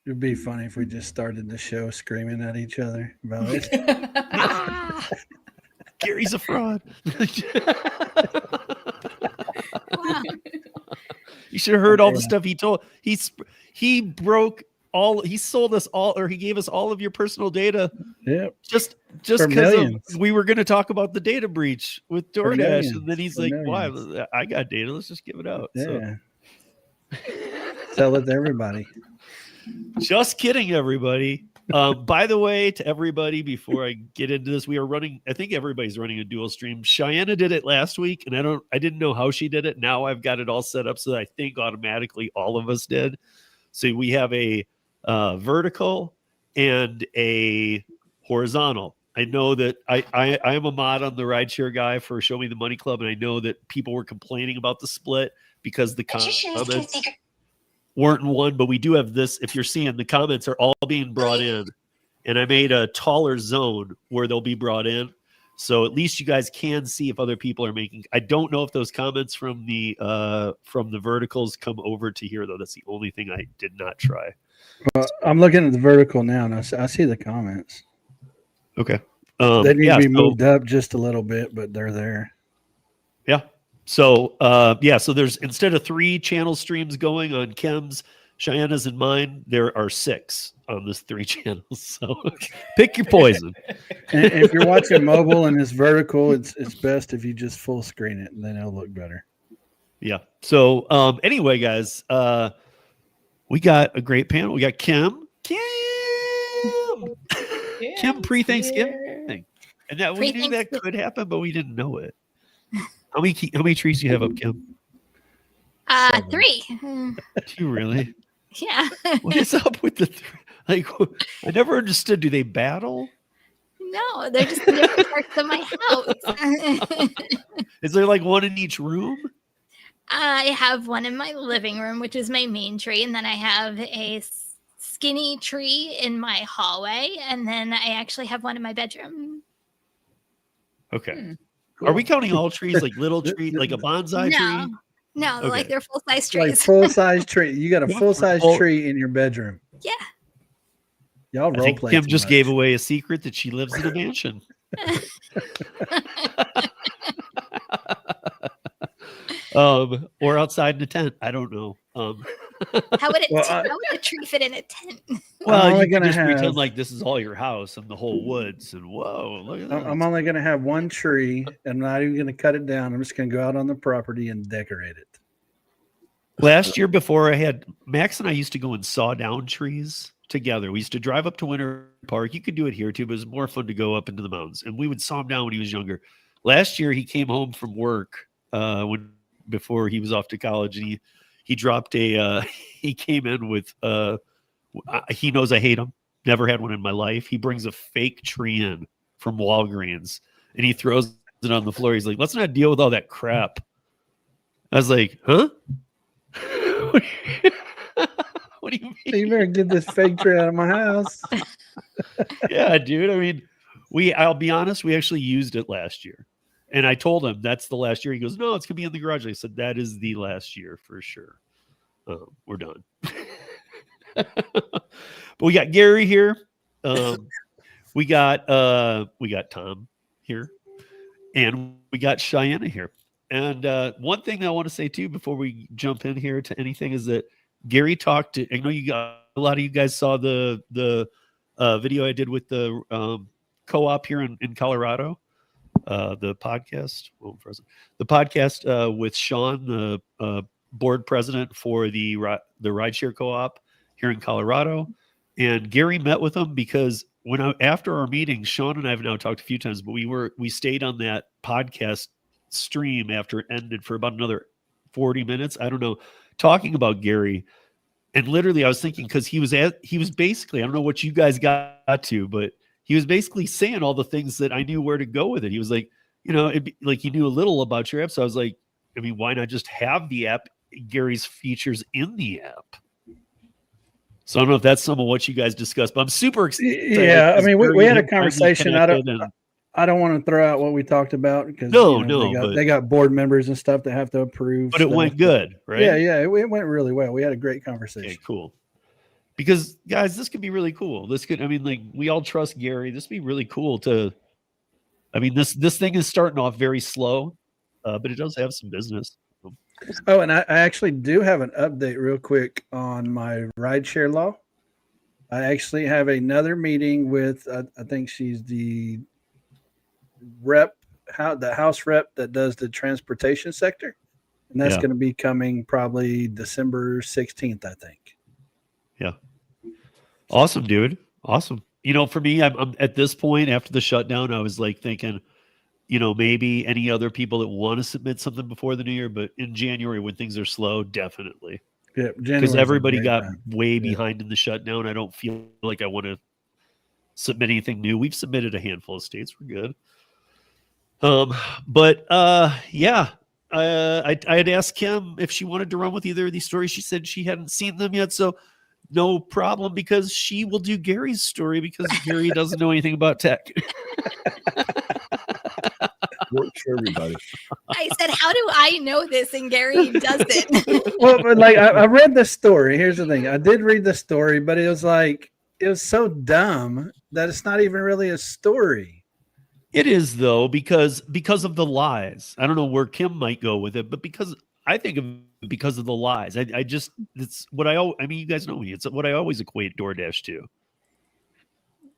It'd be funny if we just started the show screaming at each other about it. Gary's a fraud. Wow. You should have heard all the stuff he told. He broke all. He sold us all, or he gave us all of your personal data. Yep. Just because we were going to talk about the data breach with DoorDash, and then he's like, "Why? I got data. Let's just give it out." Yeah. So. Sell it to everybody. Just kidding, everybody. By the way, to everybody, before I get into this, we are running. I think everybody's running a dual stream. Cheyenne did it last week, and I didn't know how she did it. Now I've got it all set up so that I think automatically all of us did. So we have a vertical and a horizontal. I know that I am a mod on the Rideshare guy for Show Me the Money Club, and I know that people were complaining about the split because the comments weren't in one, but we do have this. If you're seeing, the comments are all being brought in, and I made a taller zone where they'll be brought in. So at least you guys can see if other people are making. I don't know if those comments from the verticals come over to here, though. That's the only thing I did not try. Well, I'm looking at the vertical now, and I see the comments. Okay. They need to be moved up just a little bit, but they're there. Yeah. So, so there's, instead of 3 channel streams going on Kim's, Cheyenne's, and mine, there are 6 on this 3 channels. So pick your poison. And if you're watching mobile and it's vertical, it's best if you just full screen it, and then it'll look better. Yeah. So, anyway, guys, we got a great panel. We got Kim pre-Thanksgiving. And that we knew that could happen, but we didn't know it. How many trees do you have up, Kim? 3. Do you really? Yeah. What is up with the 3? Like, I never understood. Do they battle? No, they're just in different parts of my house. Is there like one in each room? I have one in my living room, which is my main tree, and then I have a skinny tree in my hallway, and then I actually have one in my bedroom. Okay. Cool. Are we counting all trees like little tree, like a bonsai tree? No, okay. Like they're full-size trees. Like full-size tree. You got a full-size tree in your bedroom. Yeah. Y'all role play. Kim just gave away a secret that she lives in a mansion. Or outside in a tent. I don't know. How would a tree fit in a tent? Well, you can just pretend like this is all your house and the whole woods, and whoa, look at that. I'm only going to have one tree. I'm not even going to cut it down. I'm just going to go out on the property and decorate it. Last year, before Max and I used to go and saw down trees together. We used to drive up to Winter Park. You could do it here too, but it was more fun to go up into the mountains, and we would saw him down when he was younger. Last year, he came home from work before he was off to college, and he dropped he came in with he knows I hate him. Never had one in my life. He brings a fake tree in from Walgreens, and he throws it on the floor. He's like, let's not deal with all that crap. I was like, huh? What do you mean? You better get this fake tree out of my house. Yeah, dude. I mean, I'll be honest, we actually used it last year. And I told him that's the last year. He goes, no, it's going to be in the garage. I said, that is the last year for sure. We're done. But we got Gary here. We got Tom here. And we got Cheyenne here. And one thing I want to say too, before we jump in here to anything, is that Gary talked to, I know a lot of you guys saw the video I did with the co-op here in Colorado. The podcast with Sean, the board president for the Rideshare Co-op here in Colorado. And Gary met with him because after our meeting, Sean and I have now talked a few times, but we stayed on that podcast stream after it ended for about another 40 minutes. I don't know, talking about Gary. And literally I was thinking, because he was basically, I don't know what you guys got to, but he was basically saying all the things that I knew where to go with it. He was like, like he knew a little about your app. So I was like, I mean, why not just have the app, Gary's features in the app? So I don't know if that's some of what you guys discussed, but I'm super excited. Yeah, I mean, we had a conversation. I don't want to throw out what we talked about because they got board members and stuff that have to approve. But it went good, right? Yeah, it went really well. We had a great conversation. Okay, cool. because guys, this could be really cool. We all trust Gary. This would be really cool this thing is starting off very slow, but it does have some business. Oh, and I actually do have an update real quick on my rideshare law. I actually have another meeting with, I think she's the House rep that does the transportation sector. And that's going to be coming probably December 16th, I think. Yeah. Awesome, dude. Awesome. For me, I'm at this point after the shutdown, I was like thinking, maybe any other people that want to submit something before the new year, but in January when things are slow, definitely. Yeah, because everybody got way behind in the shutdown. I don't feel like I want to submit anything new. We've submitted a handful of states. We're good. I had asked Kim if she wanted to run with either of these stories. She said she hadn't seen them yet, so no problem, because she will do Gary's story because Gary doesn't know anything about tech. Works for everybody. I said, how do I know this? And Gary doesn't. Well, but like I read the story. Here's the thing. I did read the story, but it was so dumb that it's not even really a story. It is, though, because of the lies. I don't know where Kim might go with it, but because of the lies. It's what you guys know me. It's what I always equate DoorDash to.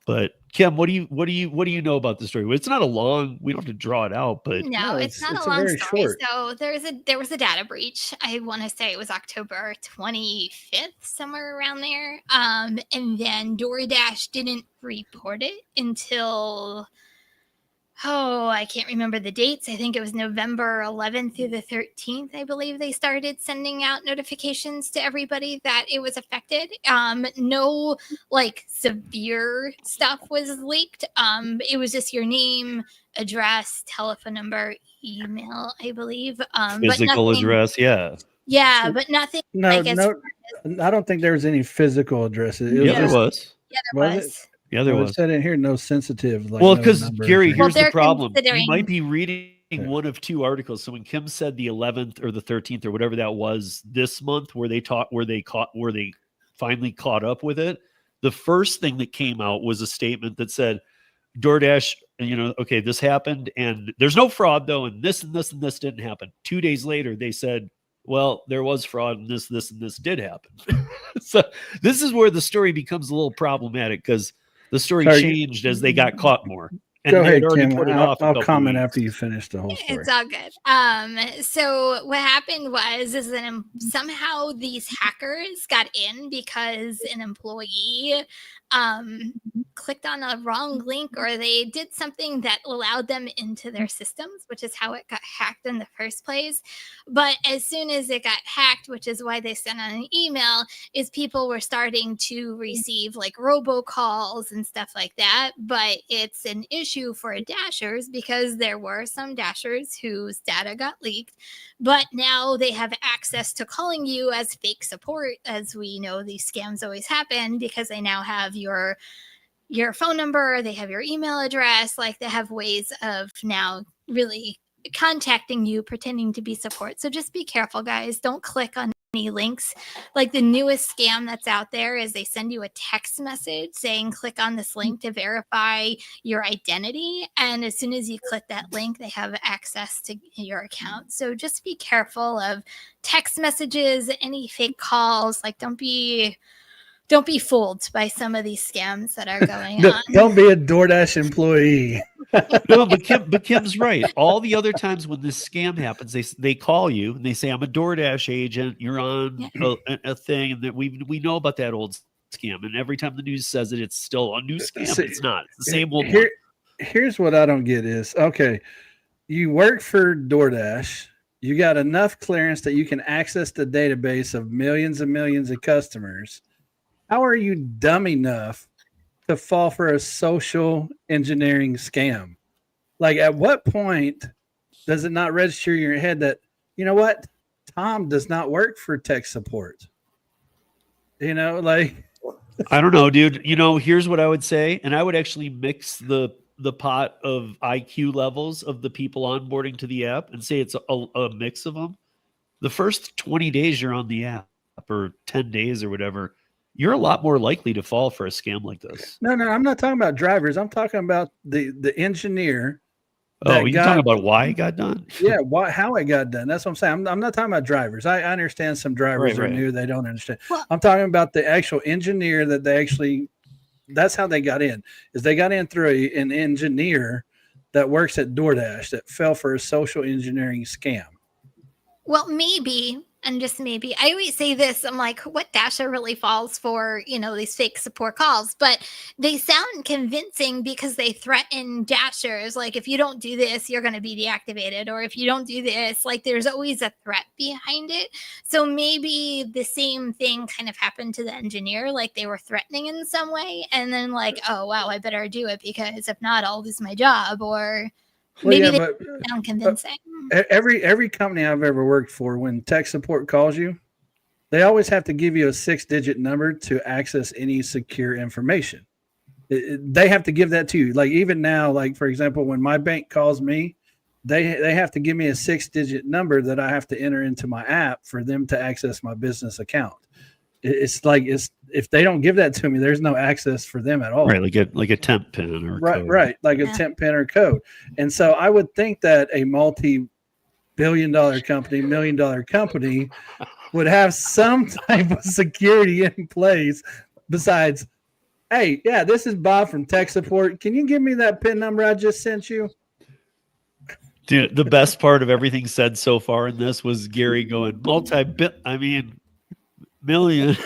But Kim, what do you know about the story? It's not we don't have to draw it out, but no, it's not a long story. Short. So there was a data breach. I want to say it was October 25th, somewhere around there. And then DoorDash didn't report it until I can't remember the dates. I think it was November 11th through the 13th. I believe they started sending out notifications to everybody that it was affected. No severe stuff was leaked. It was just your name, address, telephone number, email, I believe. Physical address, yeah. Yeah, but nothing. No, I don't think there was any physical addresses. There was. Yeah, there was. Yeah, there was. I didn't hear no sensitive. Because Gary, here's the problem. You might be reading one of two articles. So when Kim said the 11th or the 13th or whatever that was this month, where they finally caught up with it, the first thing that came out was a statement that said, DoorDash, okay, this happened and there's no fraud though, and this and this and this didn't happen. 2 days later, they said, well, there was fraud and this and this did happen. So this is where the story becomes a little problematic because the story changed as they got caught more. And go ahead, Kim. I'll comment after you finish the whole story. It's all good. So what happened was that somehow these hackers got in because an employee clicked on a wrong link, or they did something that allowed them into their systems, which is how it got hacked in the first place. But as soon as it got hacked, which is why they sent out an email, is people were starting to receive robocalls and stuff like that. But it's an issue for Dashers because there were some Dashers whose data got leaked, but now they have access to calling you as fake support. As we know, these scams always happen because they now have your phone number, they have your email address, they have ways of now really contacting you, pretending to be support. So just be careful, guys. Don't click on any links. The newest scam that's out there is they send you a text message saying, click on this link to verify your identity. And as soon as you click that link, they have access to your account. So just be careful of text messages, any fake calls. Don't be fooled by some of these scams that are going on. Don't be a DoorDash employee. No, but Kim's right. All the other times when this scam happens, they call you and they say, I'm a DoorDash agent. You're on a thing. And that we know about that old scam. And every time the news says it, it's still a new scam. It's not. It's the same old one. Here's what I don't get is, okay, you work for DoorDash. You got enough clearance that you can access the database of millions and millions of customers. How are you dumb enough to fall for a social engineering scam? At what point does it not register in your head that, you know what, Tom does not work for tech support? I don't know, dude. Here's what I would say. And I would actually mix the pot of IQ levels of the people onboarding to the app and say it's a mix of them. The first 20 days you're on the app or 10 days or whatever, you're a lot more likely to fall for a scam like this. No, I'm not talking about drivers. I'm talking about the engineer. Oh, you talking about why it got done? Yeah, how it got done. That's what I'm saying. I'm not talking about drivers. I understand some drivers are new; they don't understand. Well- I'm talking about the actual engineer that they actually. That's how they got in. Is they got in through an engineer that works at DoorDash that fell for a social engineering scam. Well, maybe, and just maybe. I always say this. I'm like, what Dasher really falls for, these fake support calls, but they sound convincing because they threaten Dashers. Like, if you don't do this, you're going to be deactivated. Or if you don't do this, like, there's always a threat behind it. So maybe the same thing kind of happened to the engineer. Like, they were threatening in some way. And then, like, oh, wow, I better do it because if not, I'll lose my job. Or maybe they sound convincing. Every company I've ever worked for, when tech support calls you, they always have to give you a 6-digit number to access any secure information. They have to give that to you. Like even now, like for example, when my bank calls me, they have to give me a 6-digit number that I have to enter into my app for them to access my business account. It's if they don't give that to me, there's no access for them at all. Right, like a temp pin or right, code. right, like a temp pin or code. And so I would think that a multi-billion-dollar company, million-dollar company, would have some type of security in place. Besides, hey, yeah, this is Bob from tech support. Can you give me that PIN number I just sent you? Dude, the best part of everything said so far in this was Gary going million.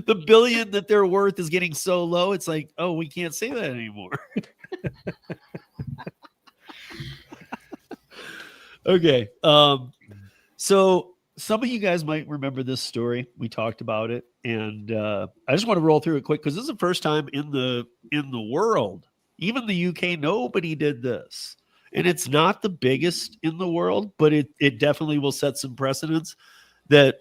The billion that they're worth is getting so low. It's like, oh, we can't say that anymore. Okay. So some of you guys might remember this story. We talked about it, and I just want to roll through it quick because this is the first time in the world, even the UK, nobody did this. And it's not the biggest in the world, but it definitely will set some precedents that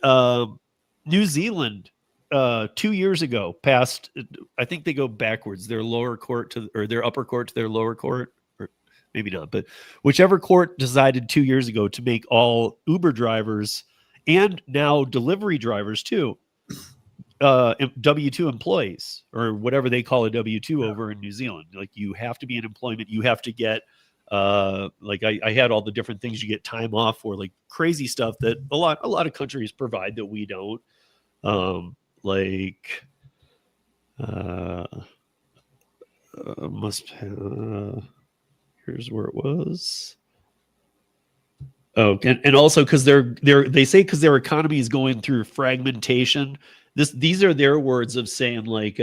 New Zealand 2 years ago passed. I think they go backwards. Their lower court or their upper court to their lower court, or maybe not, but whichever court decided 2 years ago to make all Uber drivers and now delivery drivers too W-2 employees, or whatever they call a W-2 over in New Zealand. Like you have to be in employment. You have to get like I had all the different things you get time off for, like crazy stuff that a lot of countries provide that we don't. Here's where it was. Oh, and also because they say because their economy is going through fragmentation. These are their words of saying like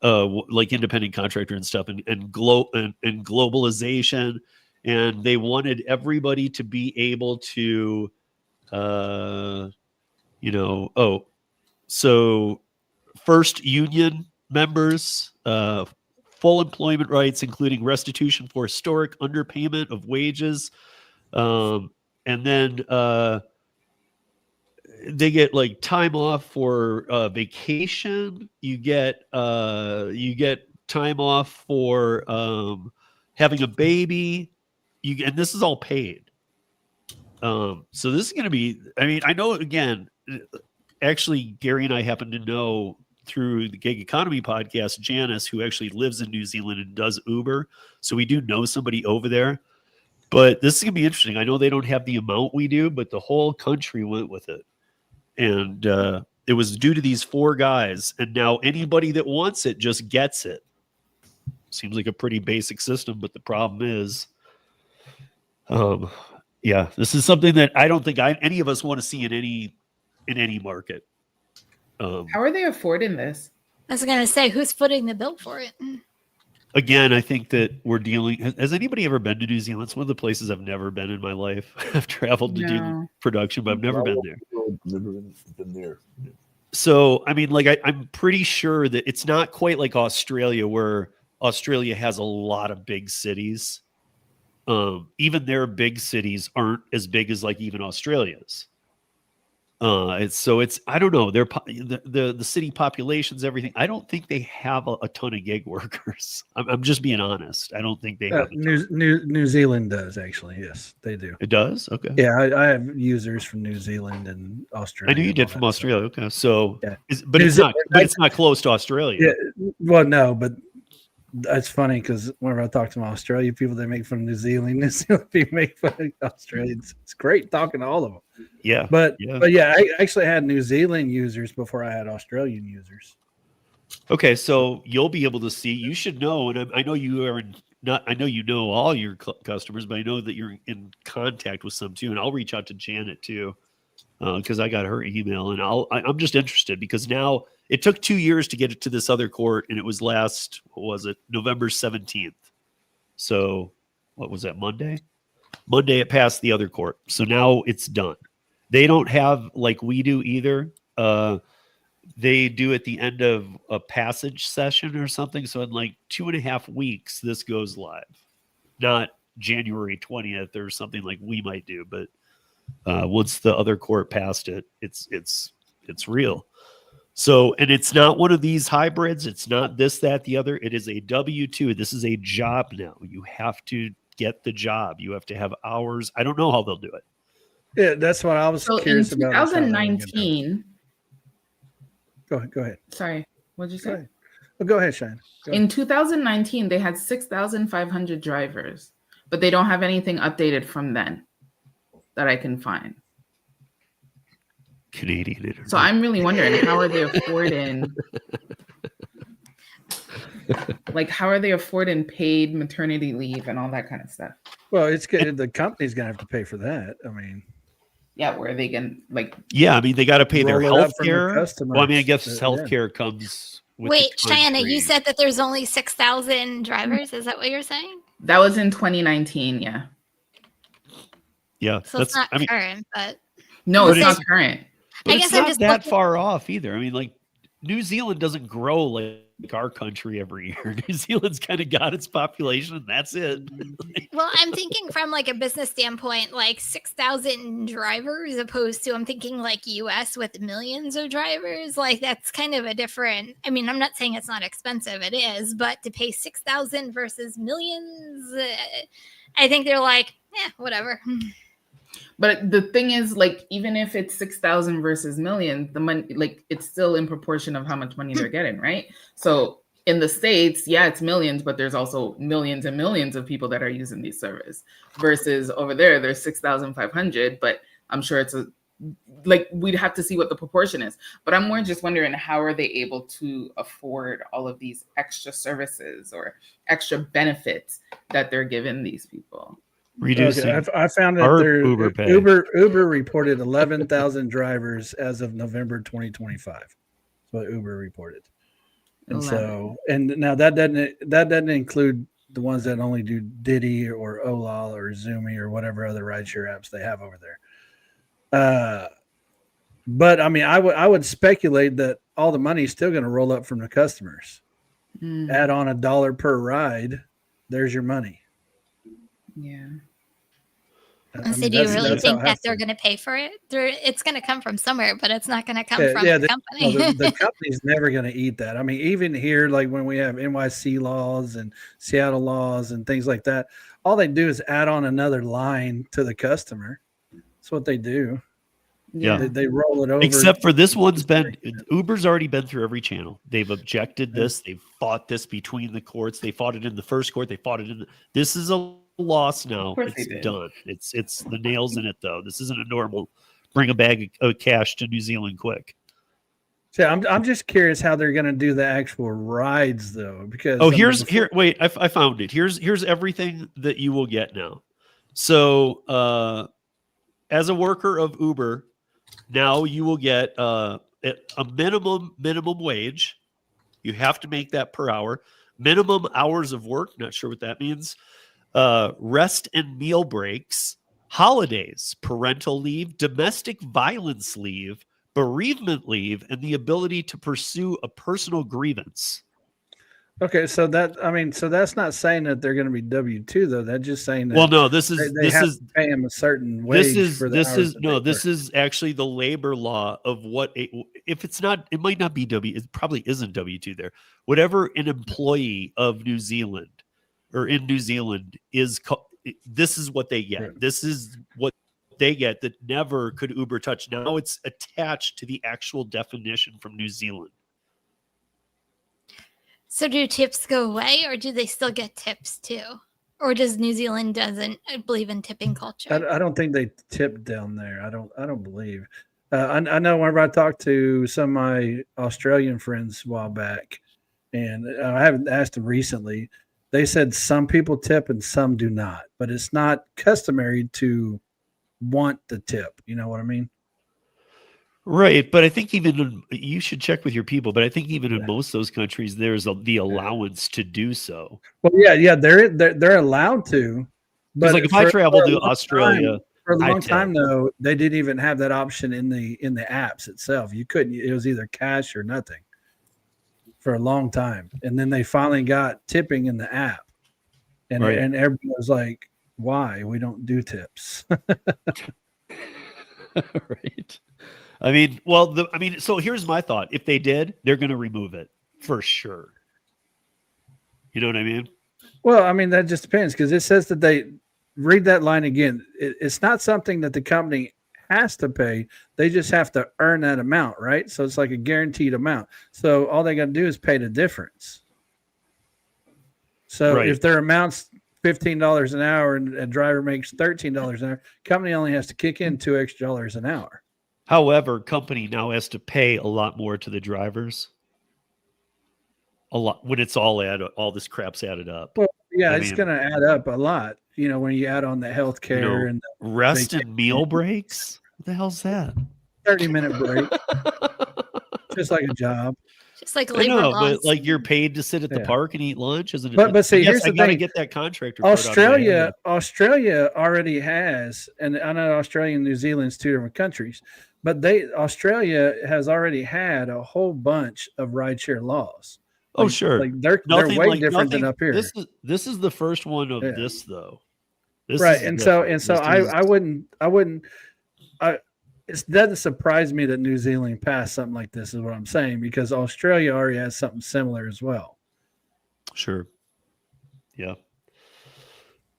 independent contractor and stuff and globalization, and they wanted everybody to be able to so first union members, full employment rights, including restitution for historic underpayment of wages, and then they get like time off for vacation. You get time off for having a baby. And this is all paid. So this is going to be. I mean, I know again. Actually, Gary and I happen to know through the Gig Economy podcast, Janice, who actually lives in New Zealand and does Uber. So we do know somebody over there. But this is going to be interesting. I know they don't have the amount we do, but the whole country went with it. And it was due to these 4 guys. And now anybody that wants it just gets it. Seems like a pretty basic system, but the problem is, this is something that I don't think any of us want to see in any market. How are they affording this? I was going to say, who's footing the bill for it? Again, I think that we're dealing. Has anybody ever been to New Zealand? It's one of the places I've never been in my life. I've traveled to do production, but I've never been there. Never been there. So, I mean, like, I'm pretty sure that it's not quite like Australia, where Australia has a lot of big cities. Even their big cities aren't as big as like even Australia's. It's I don't know. The city populations, everything. I don't think they have a ton of gig workers. I'm just being honest. I don't think they have. New Zealand does actually. Yes, they do. It does. Okay. Yeah, I have users from New Zealand and Australia. I knew you did from Australia. Okay, so yeah. but it's not close to Australia. Yeah, well, no, but that's funny because whenever I talk to my Australian people, they make fun of New Zealand. New Zealand people make fun of Australians. It's great talking to all of them. Yeah, but yeah, I actually had New Zealand users before I had Australian users. Okay, so you'll be able to see. You should know, and I know you are not. I know you know all your customers, but I know that you're in contact with some too. And I'll reach out to Janet too, because I got her email, and I'm just interested because now it took 2 years to get it to this other court, and it was November 17th. So what was that, Monday? Monday it passed the other court, so now it's done. They don't have like we do either. They do at the end of a passage session or something. So in like 2.5 weeks, this goes live. Not January 20th or something like we might do, but once the other court passed it, it's real. So, and it's not one of these hybrids. It's not this, that, the other. It is a W-2. This is a job now. You have to get the job. You have to have hours. I don't know how they'll do it. Yeah, that's what I was curious about. In 2019. Go ahead. Sorry, what did you say? Go ahead, Shine. In 2019, they had 6,500 drivers, but they don't have anything updated from then that I can find. Canadian internet. So I'm really wondering, how are they affording? How are they affording paid maternity leave and all that kind of stuff? Well, it's good. The company's gonna have to pay for that. I mean, yeah, where they can Yeah, I mean they got to pay their health care. Well, I mean, I guess health care comes. Wait, Cheyenne, you said that there's only 6,000 drivers. Is that what you're saying? That was in 2019. Yeah. Yeah. So it's not current, but no, it's not current. I guess I'm just that far off either. I mean, like New Zealand doesn't grow like our country every year. New Zealand's kind of got its population, and that's it. Well, I'm thinking from like a business standpoint, like 6,000 drivers opposed to I'm thinking like US with millions of drivers. Like that's kind of a different. I mean, I'm not saying it's not expensive. It is, but to pay 6,000 versus millions, I think they're like, whatever. But the thing is, like, even if it's 6,000 versus million, the money, like, it's still in proportion of how much money they're getting, right? So in the States, yeah, it's millions, but there's also millions and millions of people that are using these services. Versus over there, there's 6,500, but I'm sure it's we'd have to see what the proportion is. But I'm more just wondering, how are they able to afford all of these extra services or extra benefits that they're giving these people? Reducing. Okay, I found that Uber reported 11,000 drivers as of November 2025. That's what Uber reported. And 11. so, and now that doesn't include the ones that only do Diddy or Ola or Zoomy or whatever other rideshare apps they have over there. But I mean, I would speculate that all the money is still going to roll up from the customers. Add on $1 per ride, there's your money. Yeah. So do you really think that they're going to pay for it? It's going to come from somewhere, but it's not going to come from the company. No, the company's never going to eat that. I mean, even here, like when we have NYC laws and Seattle laws and things like that, all they do is add on another line to the customer. That's what they do. Yeah. They roll it over. Except for this one's Uber's already been through every channel. They've objected this. They've fought this between the courts. They fought it in the first court. They fought it in this is a loss now. It's done. It's the nails in it though. This isn't a normal bring a bag of cash to New Zealand quick. So I'm just curious how they're going to do the actual rides though, because wait, I found it. Here's everything that you will get now. So as a worker of Uber, now you will get a minimum wage. You have to make that per hour. Minimum hours of work. Not sure what that means. Rest and meal breaks, holidays, parental leave, domestic violence leave, bereavement leave, and the ability to pursue a personal grievance. Okay, so so that's not saying that they're going to be W-2 though. That's just saying that Well, no, this is they have to pay them a certain wage for the hours. This is actually the labor law of what if it's not, it might not be it probably isn't W-2 there. Whatever an employee of New Zealand or in New Zealand is, this is what they get. Right. This is what they get that never could Uber touch. Now it's attached to the actual definition from New Zealand. So do tips go away, or do they still get tips too? Or does New Zealand doesn't believe in tipping culture? I don't think they tip down there. I don't believe. I know whenever I talked to some of my Australian friends a while back, and I haven't asked them recently, they said some people tip and some do not, but it's not customary to want the tip. You know what I mean? Right, but I think you should check with your people. But I think even in most of those countries, there's the allowance to do so. Well, yeah, they're allowed to. But like if I travel to Australia, for a long time though, they didn't even have that option in the apps itself. You couldn't. It was either cash or nothing for a long time, and then they finally got tipping in the app, and right. and everybody was like, "Why we don't do tips?" Right. I mean, so here's my thought. If they did, they're going to remove it for sure. You know what I mean? Well, I mean, that just depends because it says that they read that line again. It's not something that the company has to pay. They just have to earn that amount, right? So it's like a guaranteed amount. So all they got to do is pay the difference. So if their amount's $15 an hour and a driver makes $13 an hour, company only has to kick in $2 extra an hour. However, company now has to pay a lot more to the drivers. A lot when it's all this crap's added up. Well, yeah, it's going to add up a lot. You know, when you add on the healthcare and the rest and meal breaks. What the hell's that? 30-minute break, just like a job. Just like labor laws. But like you're paid to sit at the park and eat lunch, isn't it? But see, here's the thing. I gotta get that contractor. Australia already has, and I know Australia and New Zealand's two different countries, but Australia has already had a whole bunch of rideshare laws. Oh, sure. Like they're way different than up here. This is the first one of this though. Right, and so I wouldn't. It doesn't surprise me that New Zealand passed something like this, is what I'm saying, because Australia already has something similar as well. Sure. Yeah.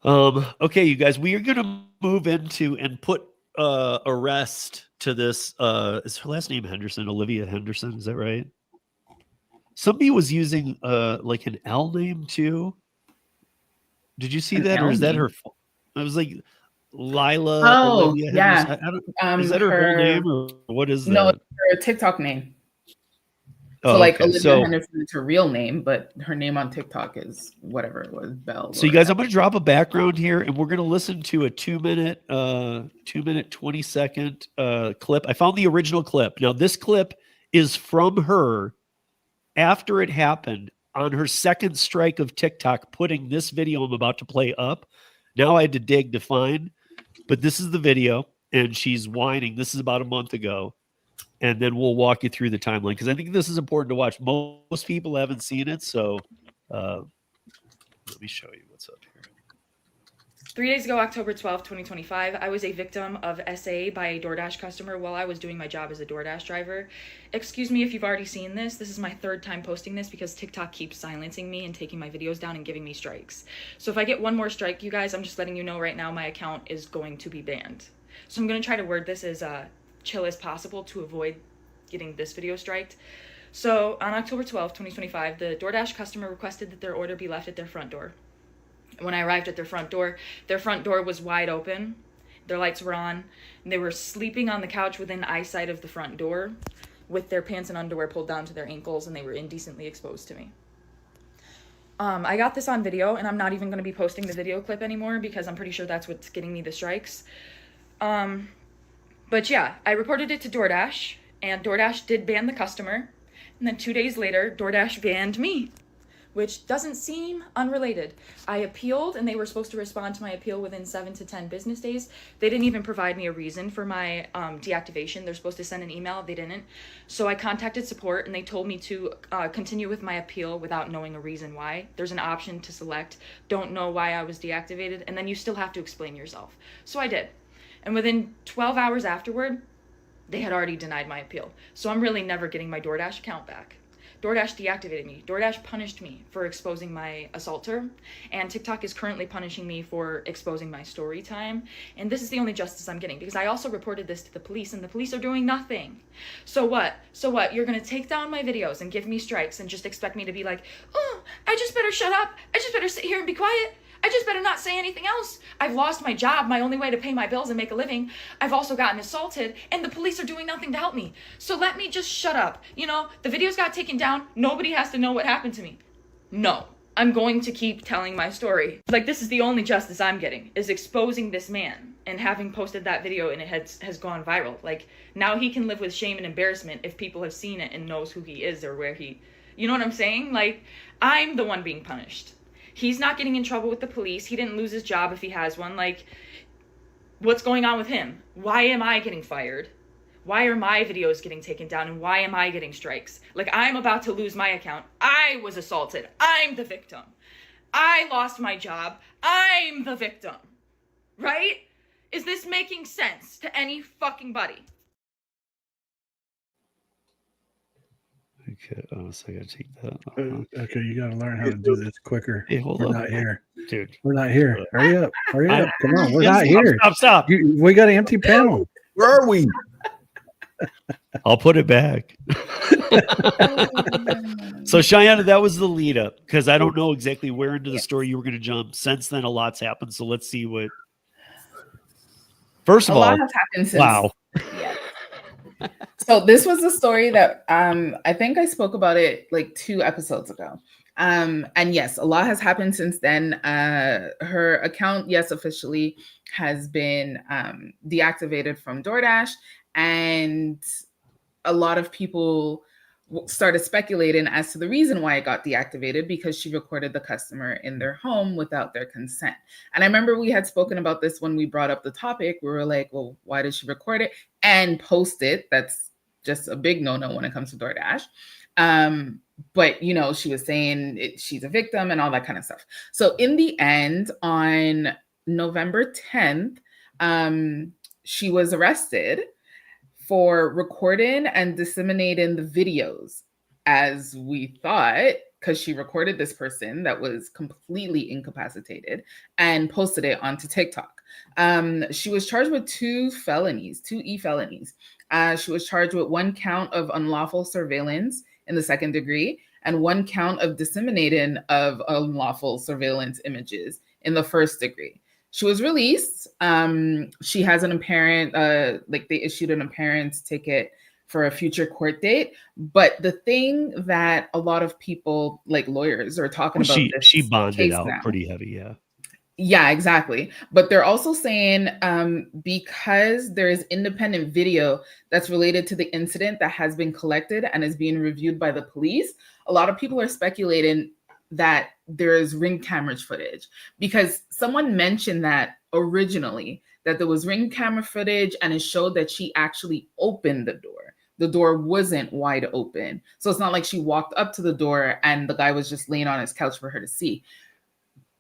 Okay, you guys, we are going to move into and put a rest to this. Is her last name Henderson? Olivia Henderson, is that right? Somebody was using like an L name too. Did you see that, or is that her? I was like. Lila. Oh, Olivia yeah. Is that her whole name, or what is that? No, it's her TikTok name. So Olivia Henderson is her real name, but her name on TikTok is whatever it was, Belle. So you guys, I'm going to drop a background here, and we're going to listen to a 2-minute, 20-second clip. I found the original clip. Now, this clip is from her after it happened on her second strike of TikTok, putting this video I'm about to play up. Now I had to dig to find. But this is the video, and she's whining. This is about a month ago. And then we'll walk you through the timeline, because I think this is important to watch. Most people haven't seen it, so let me show you what's up here. 3 days ago, October 12th, 2025, I was a victim of SA by a DoorDash customer while I was doing my job as a DoorDash driver. Excuse me if you've already seen this. This is my third time posting this because TikTok keeps silencing me and taking my videos down and giving me strikes. So if I get one more strike, you guys, I'm just letting you know right now my account is going to be banned. So I'm going to try to word this as chill as possible to avoid getting this video striked. So on October 12th, 2025, the DoorDash customer requested that their order be left at their front door. When I arrived at their front door was wide open, their lights were on, and they were sleeping on the couch within eyesight of the front door with their pants and underwear pulled down to their ankles, and they were indecently exposed to me. I got this on video, and I'm not even going to be posting the video clip anymore because I'm pretty sure that's what's getting me the strikes. But yeah, I reported it to DoorDash, and DoorDash did ban the customer, and then 2 days later, DoorDash banned me. which doesn't seem unrelated. I appealed, and they were supposed to respond to my appeal within 7 to 10 business days. They didn't even provide me a reason for my deactivation. They're supposed to send an email. They didn't. So I contacted support, and they told me to continue with my appeal without knowing a reason why. There's an option to select, don't know why I was deactivated, and then you still have to explain yourself. So I did. And within 12 hours afterward, they had already denied my appeal. So I'm really never getting my DoorDash account back. DoorDash deactivated me. DoorDash punished me for exposing my assaulter, and TikTok is currently punishing me for exposing my story time. And this is the only justice I'm getting, because I also reported this to the police, and the police are doing nothing. So what? You're gonna take down my videos and give me strikes and just expect me to be like, oh, I just better shut up. I just better sit here and be quiet. I just better not say anything else. I've lost my job, my only way to pay my bills and make a living. I've also gotten assaulted, and the police are doing nothing to help me. So let me just shut up. You know, the videos got taken down. Nobody has to know what happened to me. No, I'm going to keep telling my story. Like, this is the only justice I'm getting, is exposing this man and having posted that video, and it has gone viral. Like, now he can live with shame and embarrassment if people have seen it and knows who he is or where he, you know what I'm saying? Like, I'm the one being punished. He's not getting in trouble with the police. He didn't lose his job if he has one. Like, what's going on with him? Why am I getting fired? Why are my videos getting taken down? And why am I getting strikes? Like, I'm about to lose my account. I was assaulted. I'm the victim. I lost my job. I'm the victim. Right? Is this making sense to any fucking buddy? Okay, so I gotta take that. Okay, you got to learn how to do this quicker. Hey, hold We're up, not here. dude. We're not here. Hurry up. Hurry up. Come on. We're Stop, not here. Stop. We got an empty panel. Where are we? I'll put it back. So Cheyenne, that was the lead up, because I don't know exactly where into the story you were going to jump. Since then, a lot's happened. So let's see what. First of A all, lot has happened since. wow. Yeah. So this was a story that I think I spoke about it like 2 episodes ago. And yes, a lot has happened since then. Her account, yes, officially has been deactivated from DoorDash, and a lot of people started speculating as to the reason why it got deactivated, because she recorded the customer in their home without their consent. And I remember we had spoken about this when we brought up the topic. We were like, well, why did she record it and post it? That's just a big no-no when it comes to DoorDash. But, you know, she was saying she's a victim and all that kind of stuff. So in the end, on November 10th, she was arrested for recording and disseminating the videos, as we thought, because she recorded this person that was completely incapacitated and posted it onto TikTok. She was charged with 2 felonies, 2 e-felonies. She was charged with 1 count of unlawful surveillance in the 2nd degree and 1 count of disseminating of unlawful surveillance images in the 1st degree. She was released. She has an apparent, like they issued an appearance ticket for a future court date. But the thing that a lot of people, like lawyers, are talking about, She bonded out now. pretty heavy, yeah. Yeah, exactly. But they're also saying because there is independent video that's related to the incident that has been collected and is being reviewed by the police, a lot of people are speculating that there is ring camera footage, because someone mentioned that originally, that there was ring camera footage and it showed that she actually opened the door. The door wasn't wide open. So it's not like she walked up to the door and the guy was just laying on his couch for her to see.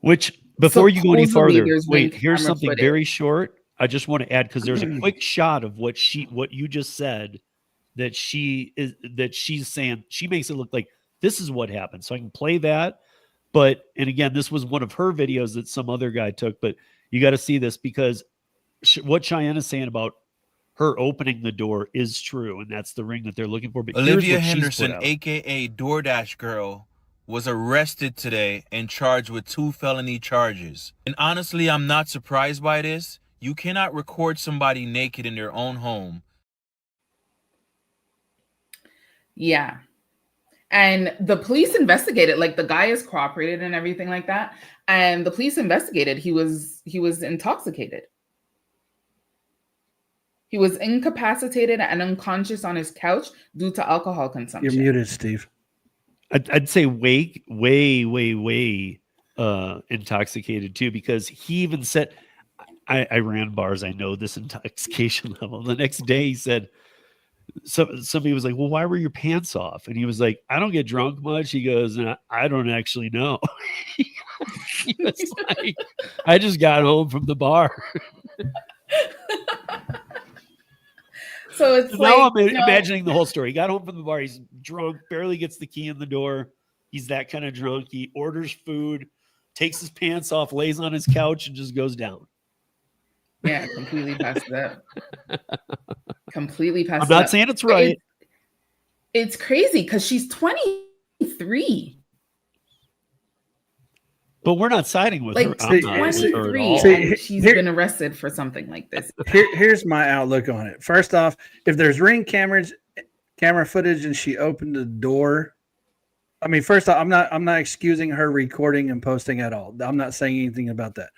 Which, before you go any Supposedly, farther, there's wait, ring here's camera something footage. very short. I just want to add, because there's a quick shot of what you just said, that she's saying. She makes it look like this is what happened. So I can play that. But, and again, this was one of her videos that some other guy took, but you got to see this, because what Cheyenne is saying about her opening the door is true, and that's the ring that they're looking for. But Olivia here's what Henderson, she's put out. aka DoorDash Girl, was arrested today and charged with 2 felony charges. And honestly, I'm not surprised by this. You cannot record somebody naked in their own home. Yeah. And the police investigated, like the guy is cooperated and everything like that. And the police investigated. He was intoxicated. He was incapacitated and unconscious on his couch due to alcohol consumption. You're muted, Steve. I'd say way intoxicated too, because he even said, I ran bars. I know this intoxication level. The next day he said, somebody was like, well, why were your pants off? And he was like, I don't get drunk much. He goes, I don't actually know. He was like, I just got home from the bar. So it's now like, I'm imagining the whole story. He got home from the bar. He's drunk, barely gets the key in the door. He's that kind of drunk. He orders food, takes his pants off, lays on his couch, and just goes down. Yeah, completely passed it up. Completely passed I'm it up. not saying it's right. It's crazy because she's 23. But we're not siding with her. Like, I'm not 23, her at all. and she's been arrested for something like this. Here's my outlook on it. First off, if there's ring camera footage and she opened the door, I mean, first off, I'm not excusing her recording and posting at all. I'm not saying anything about that.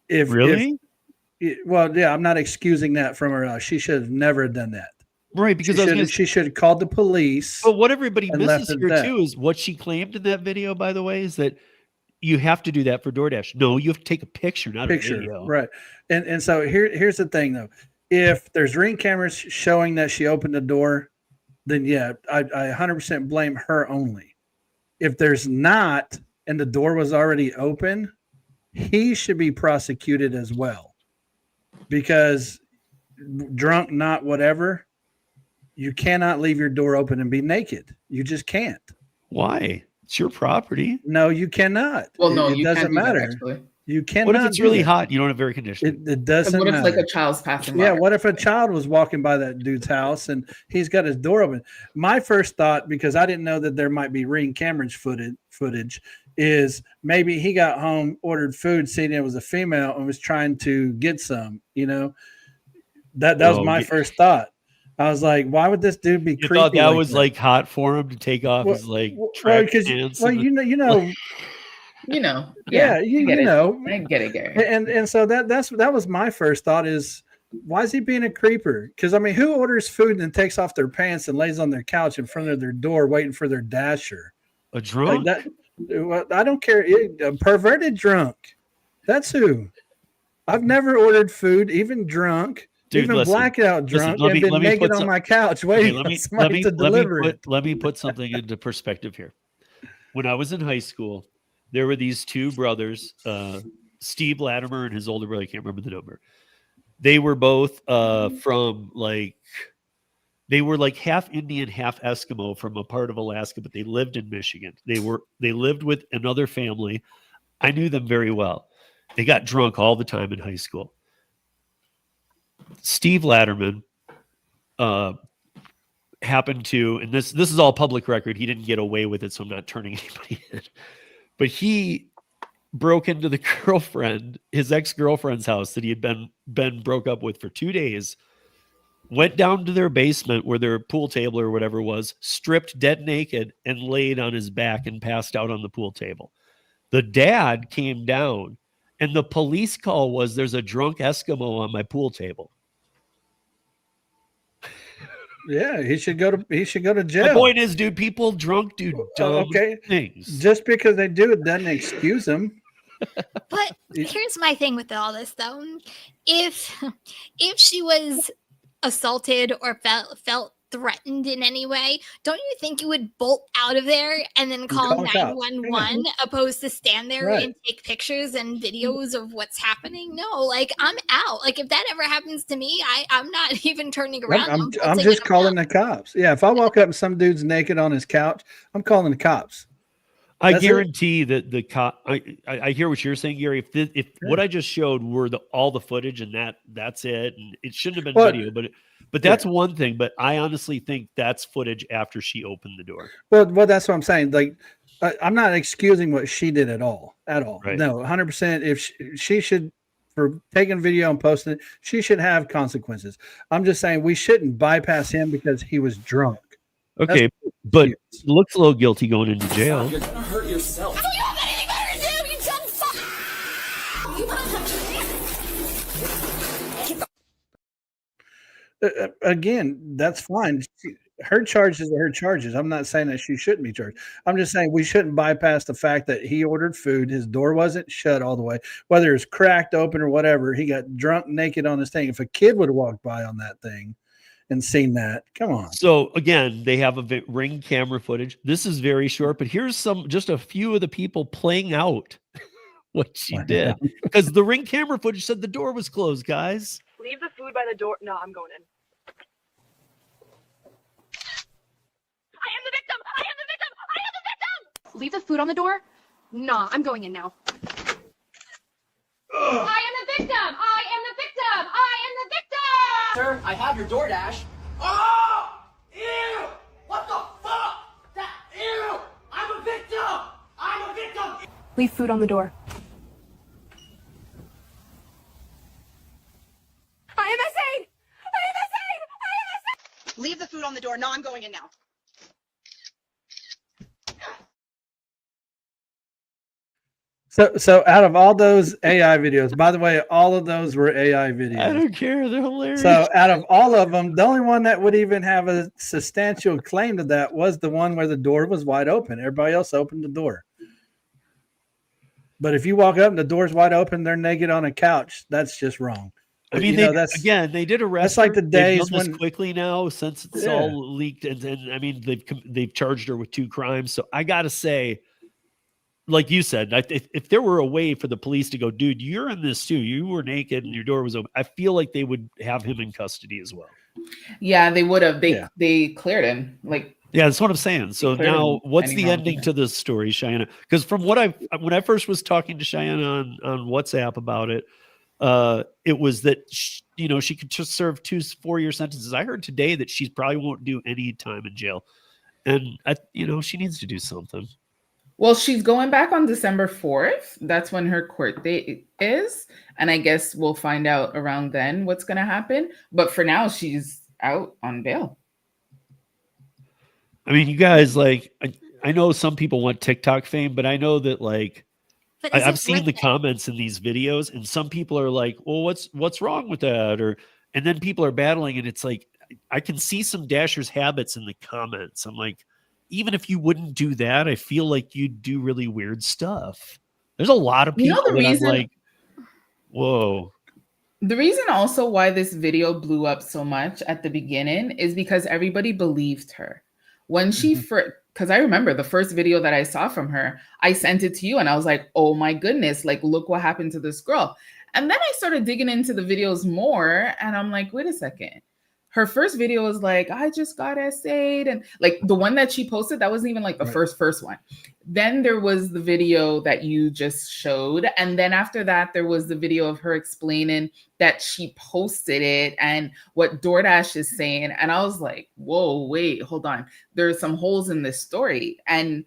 Really? Well, yeah, I'm not excusing that from her. She should have never done that. Right, because she should have called the police. But what everybody misses here that. too is what she claimed in that video, by the way, is that you have to do that for DoorDash. No, you have to take a picture, not a video. Right. And so here's the thing though. If there's ring cameras showing that she opened the door, then yeah, I 100% blame her only. If there's not, and the door was already open, he should be prosecuted as well. Because drunk, not whatever, you cannot leave your door open and be naked. You just can't. Why? It's your property. No, you cannot. Well, no, it doesn't matter. You cannot. What if it's really hot? You don't have air conditioning. It doesn't matter. What if like a child's passing by? Yeah, what if a child was walking by that dude's house and he's got his door open? My first thought, because I didn't know that there might be ring cameras footage, is maybe he got home, ordered food, seen it was a female, and was trying to get some. You know, that was my first thought. I was like, why would this dude be creepy? Thought that was like hot for him to take off his like track pants. Well, you know. You know. Yeah, you know. I get it, Gary. And so that was my first thought is, why is he being a creeper? Because I mean, who orders food and then takes off their pants and lays on their couch in front of their door waiting for their dasher? A drunk? Like that, I don't care. A perverted drunk. That's who. I've never ordered food, even drunk. Dude, even blackout drunk, and been naked on my couch waiting for somebody to deliver it. Let me put something into perspective here. When I was in high school, there were these two brothers, Steve Latimer and his older brother. I can't remember the number. They were both from they were like half Indian, half Eskimo from a part of Alaska, but they lived in Michigan. They lived with another family. I knew them very well. They got drunk all the time in high school. Steve Latterman happened to, and this is all public record. He didn't get away with it, so I'm not turning anybody in. But he broke into the his ex-girlfriend's house that he had been broke up with for 2 days, went down to their basement where their pool table or whatever was, stripped dead naked, and laid on his back and passed out on the pool table. The dad came down, and the police call was, there's a drunk Eskimo on my pool table. Yeah, he should go to jail. The point is, dude, people drunk do dumb things. Just because they do it doesn't excuse them. But here's my thing with all this, though. If she was assaulted or felt threatened in any way, don't you think you would bolt out of there and then call 911 opposed to stand there and take pictures and videos of what's happening? No, like, I'm out. Like, if that ever happens to me, I'm not even turning around. I'm just calling the cops. Yeah, if I walk up and some dude's naked on his couch, I'm calling the cops. I guarantee that the cop. I hear what you're saying, Gary. If what I just showed were all the footage and that's it, and it shouldn't have been video, but that's one thing. But I honestly think that's footage after she opened the door. Well, that's what I'm saying. Like, I'm not excusing what she did at all. Right. No, 100%. If she should, for taking video and posting it, she should have consequences. I'm just saying we shouldn't bypass him because he was drunk. Okay, but looks a little guilty going into jail. You're gonna hurt yourself. You don't have anything better to do, you dumb fuck! Again, that's fine. Her charges are her charges. I'm not saying that she shouldn't be charged. I'm just saying we shouldn't bypass the fact that he ordered food. His door wasn't shut all the way, whether it's cracked open or whatever. He got drunk naked on his thing. If a kid would have walked by on that thing and seen that, come on. So again, they have a Ring camera footage. This is very short, but here's just a few of the people playing out what she did, because the Ring camera footage said the door was closed, guys. Leave the food by the door. No, I'm going in. I am the victim! I am the victim! I am the victim! Leave the food on the door? Nah, I'm going in now. I am the victim! I am the victim! I am the victim! Sir, I have your DoorDash. Oh! Ew! What the fuck? Ew! I'm a victim! I'm a victim! Leave food on the door. I am insane! I am insane! I am insane! Leave the food on the door. No, I'm going in now. So out of all those AI videos, by the way, all of those were AI videos. I don't care. They're hilarious. So out of all of them, the only one that would even have a substantial claim to that was the one where the door was wide open. Everybody else opened the door. But if you walk up and the door's wide open, they're naked on a couch, that's just wrong. I mean, they did arrest. That's like the her. days They've done this when quickly now, since it's all leaked, and I mean they've charged her with 2 crimes. So I gotta say, like you said, if there were a way for the police to go, dude, you're in this too. You were naked and your door was open. I feel like they would have him in custody as well. Yeah, they would have. They cleared him. Like, yeah, that's what I'm saying. So now, what's the ending to this story, Cheyenne? Because from when I first was talking to Cheyenne on WhatsApp about it, it was that she could just serve 2 4-year sentences. I heard today that she probably won't do any time in jail, and she needs to do something. Well, she's going back on December 4th. That's when her court date is. And I guess we'll find out around then what's going to happen. But for now, she's out on bail. I mean, you guys, like, I know some people want TikTok fame, but I know that, like, I've seen the comments in these videos, and some people are like, well, what's wrong with that? And then people are battling, and it's like, I can see some Dashers habits in the comments. I'm like, even if you wouldn't do that, I feel like you'd do really weird stuff. There's a lot of people that I'm like, whoa. The reason also why this video blew up so much at the beginning is because everybody believed her. When she first, because I remember the first video that I saw from her, I sent it to you and I was like, oh my goodness, like, look what happened to this girl. And then I started digging into the videos more and I'm like, wait a second. Her first video was like, I just got essayed. And like the one that she posted, that wasn't even like the first one. Then there was the video that you just showed. And then after that, there was the video of her explaining that she posted it and what DoorDash is saying. And I was like, whoa, wait, hold on. There's some holes in this story. And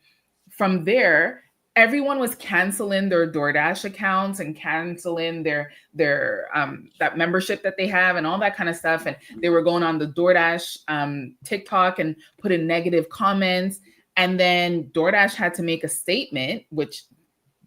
from there, everyone was canceling their DoorDash accounts and canceling their that membership that they have and all that kind of stuff. And they were going on the DoorDash TikTok and putting negative comments. And then DoorDash had to make a statement, which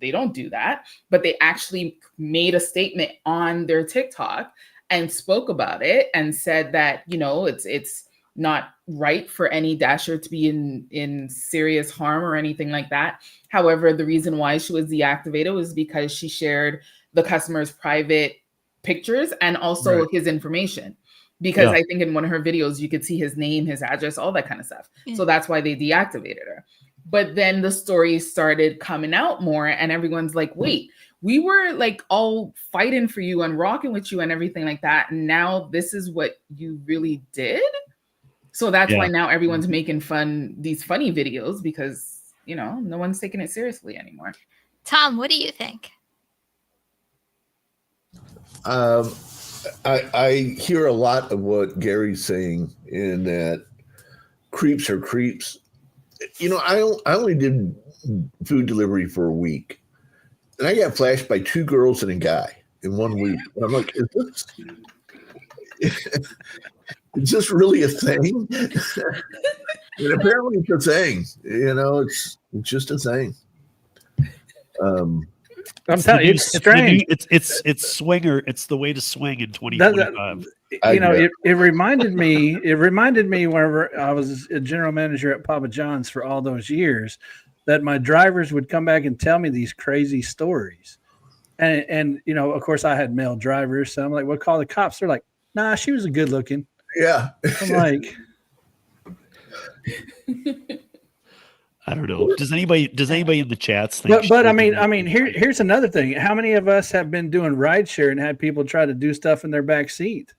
they don't do that, but they actually made a statement on their TikTok and spoke about it and said that, it's not right for any Dasher to be in serious harm or anything like that. However, the reason why she was deactivated was because she shared the customer's private pictures and also his information. Because I think in one of her videos, you could see his name, his address, all that kind of stuff. So that's why they deactivated her. But then the story started coming out more and everyone's like, wait, we were like all fighting for you and rocking with you and everything like that. And now this is what you really did. So that's why now everyone's making these funny videos because, no one's taking it seriously anymore. Tom, what do you think? I hear a lot of what Gary's saying in that creeps are creeps. I only did food delivery for a week. And I got flashed by 2 girls and a guy in 1 week. And I'm like, is this really a thing? And apparently it's a thing. It's just a thing. I'm telling you, it's strange. It's swinger. It's the way to swing in 2025. it reminded me. It reminded me whenever I was a general manager at Papa John's for all those years, that my drivers would come back and tell me these crazy stories, and of course, I had male drivers, so I'm like, "Well, call the cops." They're like, "Nah, she was a good looking." Yeah. I'm like, I don't know. Does anybody in the chats think? but I mean, here's another thing. How many of us have been doing rideshare and had people try to do stuff in their back seat?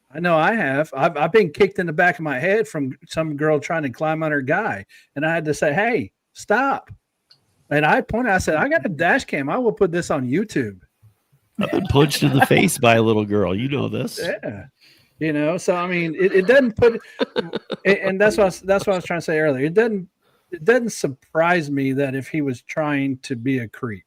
I know I have. I've been kicked in the back of my head from some girl trying to climb on her guy, and I had to say, "Hey, stop!" And I pointed. I said, "I got a dash cam. I will put this on YouTube." I've been punched in the face by a little girl. You know this. Yeah. So I mean, it doesn't put, and that's what I was trying to say earlier. It doesn't surprise me that if he was trying to be a creep,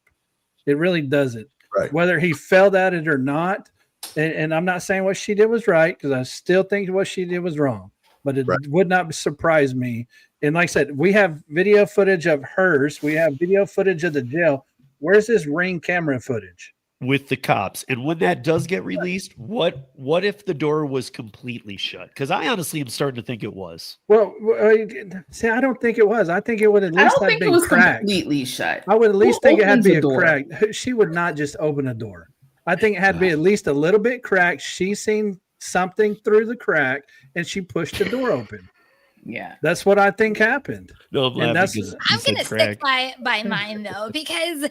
it really doesn't. Right. Whether he failed at it or not, and I'm not saying what she did was right, because I still think what she did was wrong. But it would not surprise me. And like I said, we have video footage of hers. We have video footage of the jail. Where's this Ring camera footage? With the cops. And when that does get released, what if the door was completely shut? Because I honestly am starting to think it was. Well, see, I don't think it was. I think it would at least have been cracked. Completely shut. I would at least think it had to be a crack. She would not just open a door. I think it had to be at least a little bit cracked. She seen something through the crack and she pushed the door open. Yeah, that's what I think happened. No, I'm going to stick by mine though, because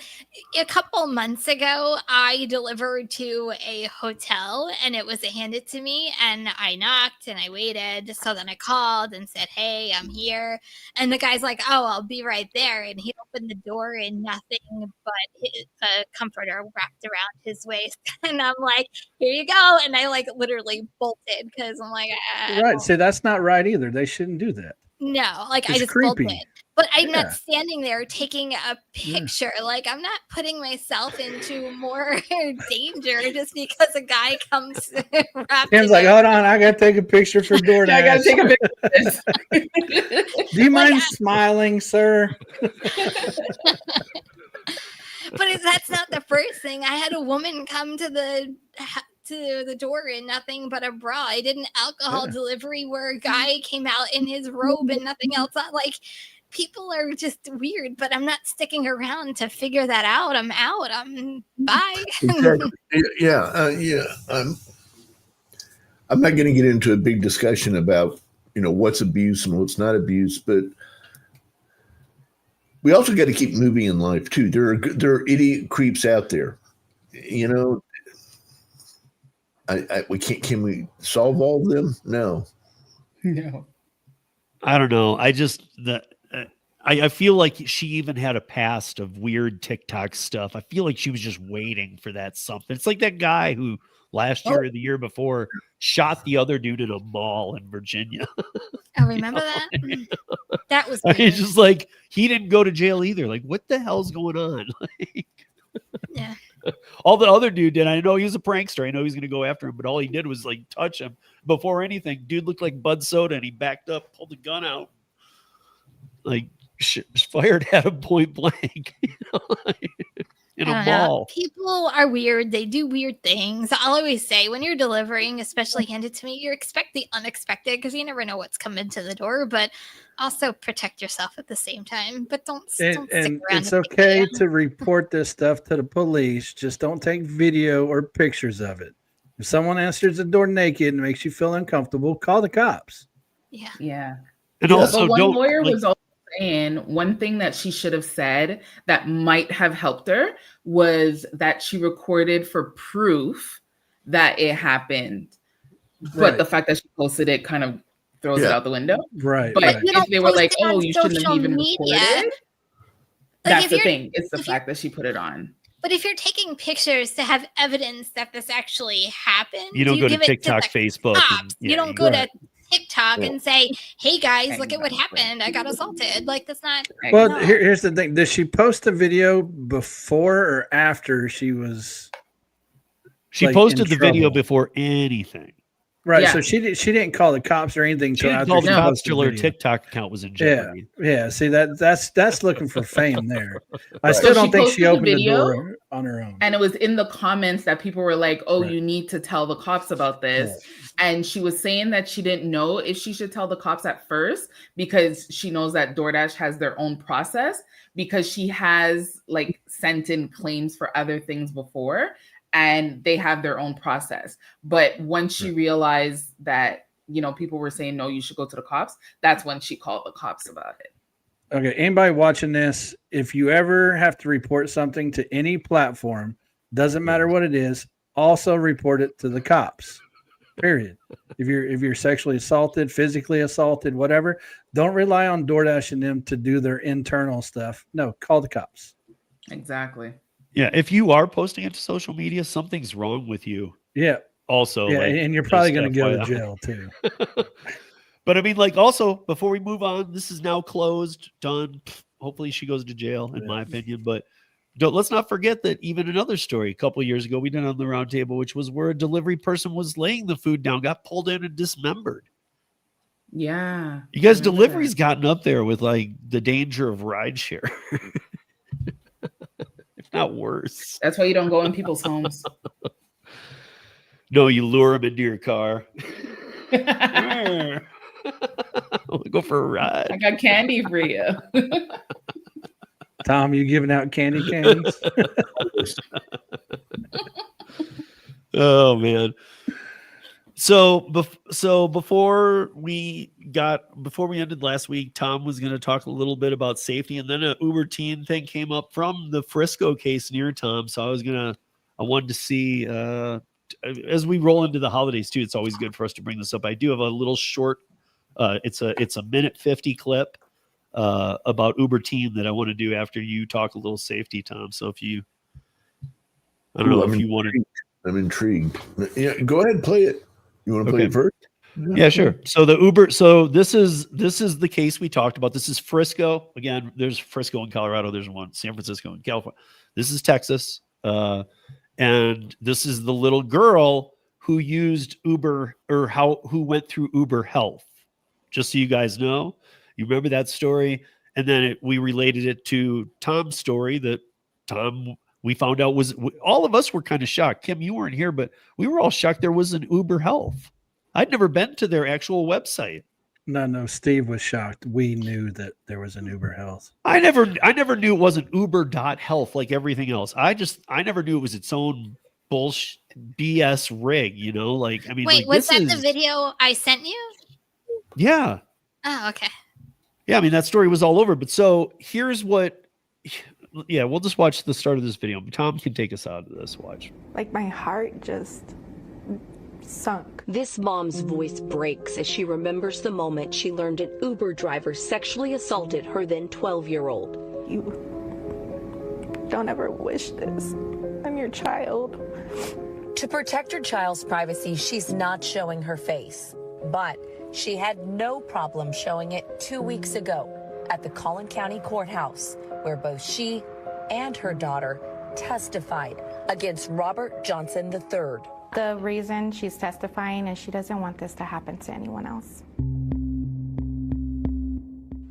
a couple months ago I delivered to a hotel and it was handed to me, and I knocked and I waited. So then I called and said, "Hey, I'm here." And the guy's like, "Oh, I'll be right there." And he opened the door and nothing but a comforter wrapped around his waist. And I'm like, "Here you go." And I literally bolted because I'm like, right. See, that's not right either. They shouldn't do that. No, I just creepy. bolted. But I'm not standing there taking a picture. I'm not putting myself into more danger just because a guy comes wrapped. Tim's like, "Hold on, I gotta take a picture for DoorDash." I gotta take a picture of this. Do you mind smiling, sir? But that's not the first thing. I had a woman come to the door in nothing but a bra. I did an alcohol delivery where a guy came out in his robe and nothing else. People are just weird, but I'm not sticking around to figure that out. I'm out. Bye. Exactly. Yeah. I'm not going to get into a big discussion about what's abuse and what's not abuse, but we also got to keep moving in life too. There are idiot creeps out there. We can't. Can we solve all of them? No. I don't know. I feel like she even had a past of weird TikTok stuff. I feel like she was just waiting for that something. It's like that guy who last year or the year before shot the other dude in a mall in Virginia. I remember that. That was It's just like he didn't go to jail either. Like, what the hell's going on? Yeah. All the other dude did. I know he was a prankster. I know he's going to go after him, but all he did was touch him before anything. Dude looked like Bud Soda, and he backed up, pulled the gun out, fired at him point blank. In a mall. People are weird. They do weird things. I'll always say when you're delivering, especially handed to me, you expect the unexpected because you never know what's coming to the door, but also protect yourself at the same time. But don't stick around. It's okay to report this stuff to the police. Just don't take video or pictures of it. If someone answers the door naked and makes you feel uncomfortable, call the cops. Yeah. Yeah. And also, but one lawyer was also saying one thing that she should have said that might have helped her was that she recorded for proof that it happened. But the fact that she posted it kind of throws it out the window. Right. But right. if they were like, "Oh, you shouldn't have even recorded it," that's the thing. It's the fact that she put it on. But if you're taking pictures to have evidence that this actually happened, you don't go to TikTok, Facebook. You don't go to TikTok and say, "Hey guys, look at what happened. I got assaulted." That's not. Well, here's the thing: does she post a video before or after she was? She posted the video before anything. Right. Yeah. So she didn't call the cops or anything She until didn't after call she the cops posted till the her video. TikTok account was in Yeah, jeopardy. yeah. See that's looking for fame there. I Right. still So don't she think posted she the opened the video, door on her own. and it was in the comments that people were like, "Oh, Right. you need to tell the cops about this." Right. And she was saying that she didn't know if she should tell the cops at first because she knows that DoorDash has their own process, because she has like sent in claims for other things before and they have their own process. But once she realized that, you know, people were saying, no, you should go to the cops, that's when she called the cops about it. Okay, anybody watching this, if you ever have to report something to any platform, doesn't matter what it is, also report it to the cops. Period. If you're sexually assaulted, physically assaulted, whatever, don't rely on DoorDash and them to do their internal stuff. No, call the cops. Exactly. Yeah, if you are posting it to social media, something's wrong with you. Yeah. Also, Yeah, like, and you're probably just going to go to FYI. jail too. But I mean, like, also before we move on, this is now closed, done. Hopefully, she goes to jail, in my opinion. But let's not forget that even another story a couple of years ago we did on the round table, which was where a delivery person was laying the food down, got pulled in and dismembered. Yeah. You guys, I remember delivery's gotten up there with like the danger of rideshare, if not worse. That's why you don't go in people's homes. No, you lure them into your car. Go for a ride. I got candy for you. Tom, you giving out candy canes? Oh man. So before we ended last week, Tom was going to talk a little bit about safety, and then an Uber teen thing came up from the Frisco case near Tom. So I wanted to see as we roll into the holidays too. It's always good for us to bring this up. I do have a little short. It's a minute 50 clip about Uber teen that I want to do after you talk a little safety, Tom. So if you, I don't know if you wanted. I'm intrigued. Yeah, go ahead and play it. You want to play it first? Yeah, sure. So the Uber. So this is the case we talked about. This is Frisco. Again, there's Frisco in Colorado. There's one San Francisco in California. This is Texas, and this is the little girl who used Uber who went through Uber Health. Just so you guys know, you remember that story, and then we related it to Tom's story that Tom. We found out all of us were kind of shocked. Kim, you weren't here, but we were all shocked there was an Uber Health. I'd never been to their actual website. No, Steve was shocked. We knew that there was an Uber Health. I never knew it wasn't Uber.health like everything else. I never knew it was its own bullshit BS rig, you know? Like, I mean, wait, like, was that the video I sent you? Yeah. Oh, okay. Yeah, I mean, that story was all over. But so here's what. Yeah, we'll just watch the start of this video. Tom can take us out of this. Watch. Like my heart just sunk. This mom's voice breaks as she remembers the moment she learned an Uber driver sexually assaulted her then 12-year-old. You don't ever wish this. I'm your child. To protect her child's privacy, she's not showing her face. But she had no problem showing it 2 weeks ago at the Collin County Courthouse, where both she and her daughter testified against Robert Johnson III. The reason she's testifying is she doesn't want this to happen to anyone else.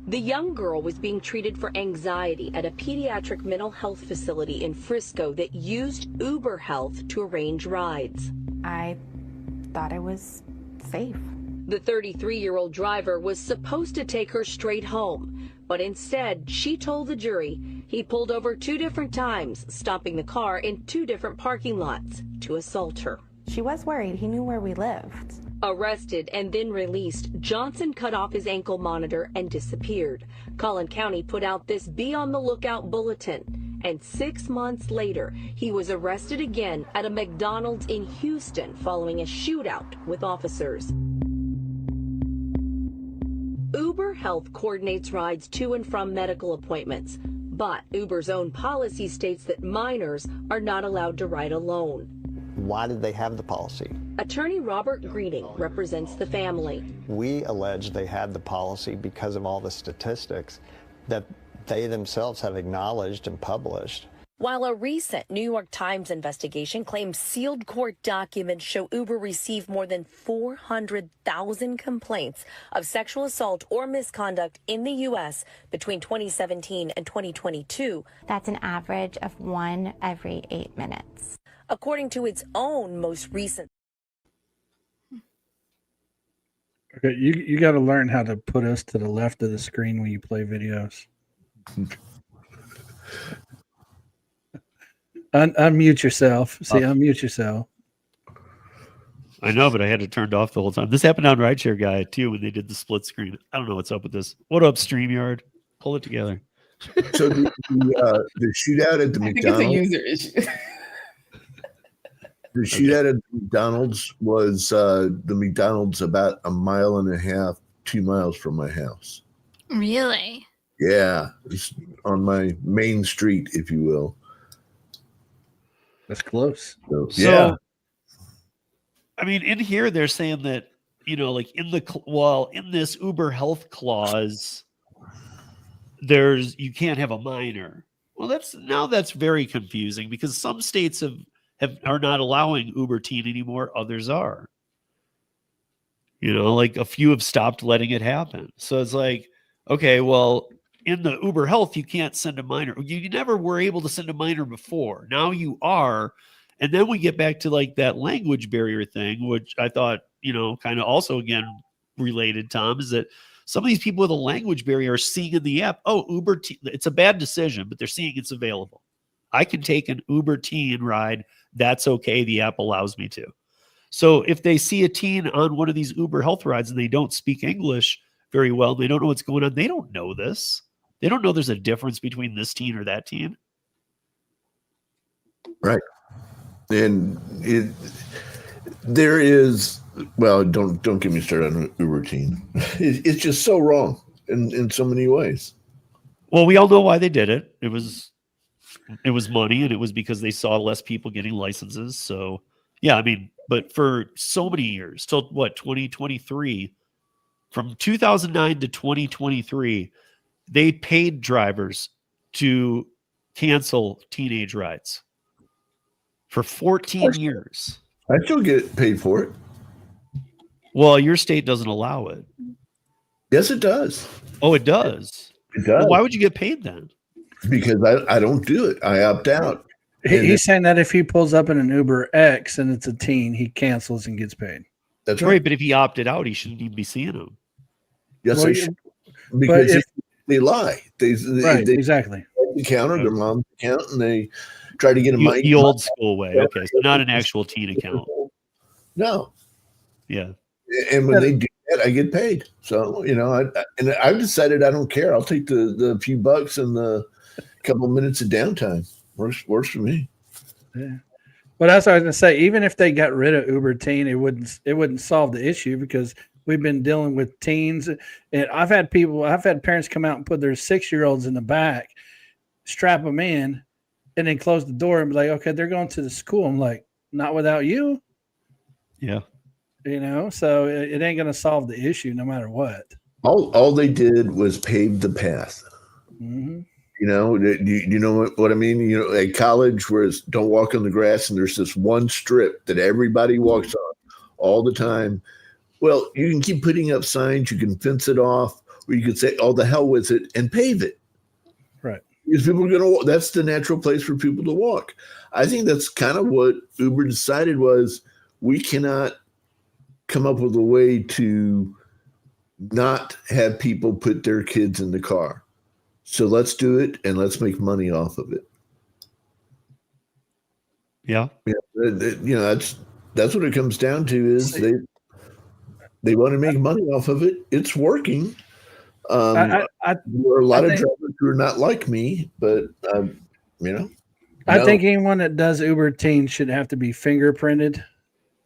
The young girl was being treated for anxiety at a pediatric mental health facility in Frisco that used Uber Health to arrange rides. I thought it was safe. The 33-year-old driver was supposed to take her straight home, but instead, she told the jury he pulled over 2 different times, stopping the car in 2 different parking lots to assault her. She was worried. He knew where we lived. Arrested and then released, Johnson cut off his ankle monitor and disappeared. Collin County put out this Be on the Lookout bulletin. And 6 months later, he was arrested again at a McDonald's in Houston following a shootout with officers. Uber Health coordinates rides to and from medical appointments, but Uber's own policy states that minors are not allowed to ride alone. Why did they have the policy? Attorney Robert Greening represents the family. We allege they had the policy because of all the statistics that they themselves have acknowledged and published. While a recent New York Times investigation claims sealed court documents show Uber received more than 400,000 complaints of sexual assault or misconduct in the U.S. between 2017 and 2022. That's an average of 1 every 8 minutes. According to its own most recent. Okay, you got to learn how to put us to the left of the screen when you play videos. Unmute yourself. See, unmute yourself. I know, but I had it turned off the whole time. This happened on Rideshare Guy too when they did the split screen. I don't know what's up with this. What up, StreamYard? Pull it together. So the shootout at the McDonald's. It's a user issue. The shootout at McDonald's was the McDonald's about 1.5 miles, 2 miles from my house. Really? Yeah, it's on my main street, if you will. That's close. So, So, yeah. I mean, in here they're saying that, you know, like in this Uber health clause, you can't have a minor. Well, that's very confusing because some states are not allowing Uber Teen anymore. Others are. You know, like a few have stopped letting it happen. So it's like, okay, well, in the Uber Health, you can't send a minor. You never were able to send a minor before. Now you are. And then we get back to like that language barrier thing, which I thought, you know, kind of also again related, Tom, is that some of these people with a language barrier are seeing in the app, oh, Uber Teen, it's a bad decision, but they're seeing it's available. I can take an Uber Teen ride. That's okay. The app allows me to. So if they see a teen on one of these Uber Health rides and they don't speak English very well, they don't know what's going on. They don't know this. They don't know there's a difference between this teen or that teen. Right. And there is, well, don't get me started on Uber Teen. It's just so wrong in so many ways. Well, we all know why they did it. It was money, and it was because they saw less people getting licenses. So yeah, I mean, but for so many years, till what, 2023, from 2009 to 2023, they paid drivers to cancel teenage rides for 14 years. I still get paid for it. Well, your state doesn't allow it. Yes, it does. Oh, it does? It does. Well, why would you get paid then? Because I don't do it. I opt out. He's saying that if he pulls up in an Uber X and it's a teen, he cancels and gets paid. That's right. But if he opted out, he shouldn't even be seeing them. Yes, Well, they should. Because they lie. They exactly. the counter, their mom's account, and they try to get a mic. The old school way. Okay, so not an actual teen account. No. Yeah. And when they do that, I get paid. So, you know, I've decided I don't care. I'll take the few bucks and the couple minutes of downtime. Works for me. Yeah. Well, that's what I was going to say. Even if they got rid of Uber Teen, it wouldn't solve the issue because we've been dealing with teens. And I've had parents come out and put their 6-year-olds in the back, strap them in, and then close the door and be like, okay, they're going to the school. I'm like, not without you. Yeah. You know, so it ain't going to solve the issue no matter what. All they did was pave the path. Mm-hmm. You know, you know what I mean? You know, at college where it's don't walk on the grass and there's this one strip that everybody walks on all the time. Well, you can keep putting up signs, you can fence it off, or you could say, oh, the hell with it, and pave it. Right. Because people are going to walk. That's the natural place for people to walk. I think that's kind of what Uber decided was we cannot come up with a way to not have people put their kids in the car. So let's do it and let's make money off of it. Yeah. You know, that's what it comes down to is they want to make money off of it. It's working. There are a lot of drivers who are not like me, but you know. I think anyone that does Uber Teen should have to be fingerprinted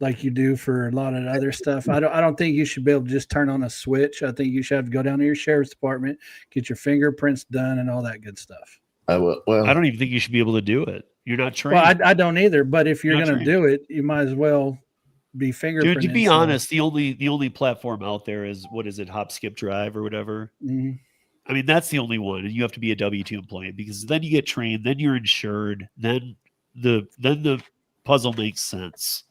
like you do for a lot of other stuff. I don't think you should be able to just turn on a switch. I think you should have to go down to your sheriff's department, get your fingerprints done and all that good stuff. I don't even think you should be able to do it. You're not trained. Well, I don't either, but if you're going to do it, you might as well be fingerprinted. Dude, to be honest, the only platform out there is, what is it, Hop, Skip, Drive or whatever? Mm-hmm. I mean, that's the only one, and you have to be a W-2 employee because then you get trained, then you're insured, then the puzzle makes sense.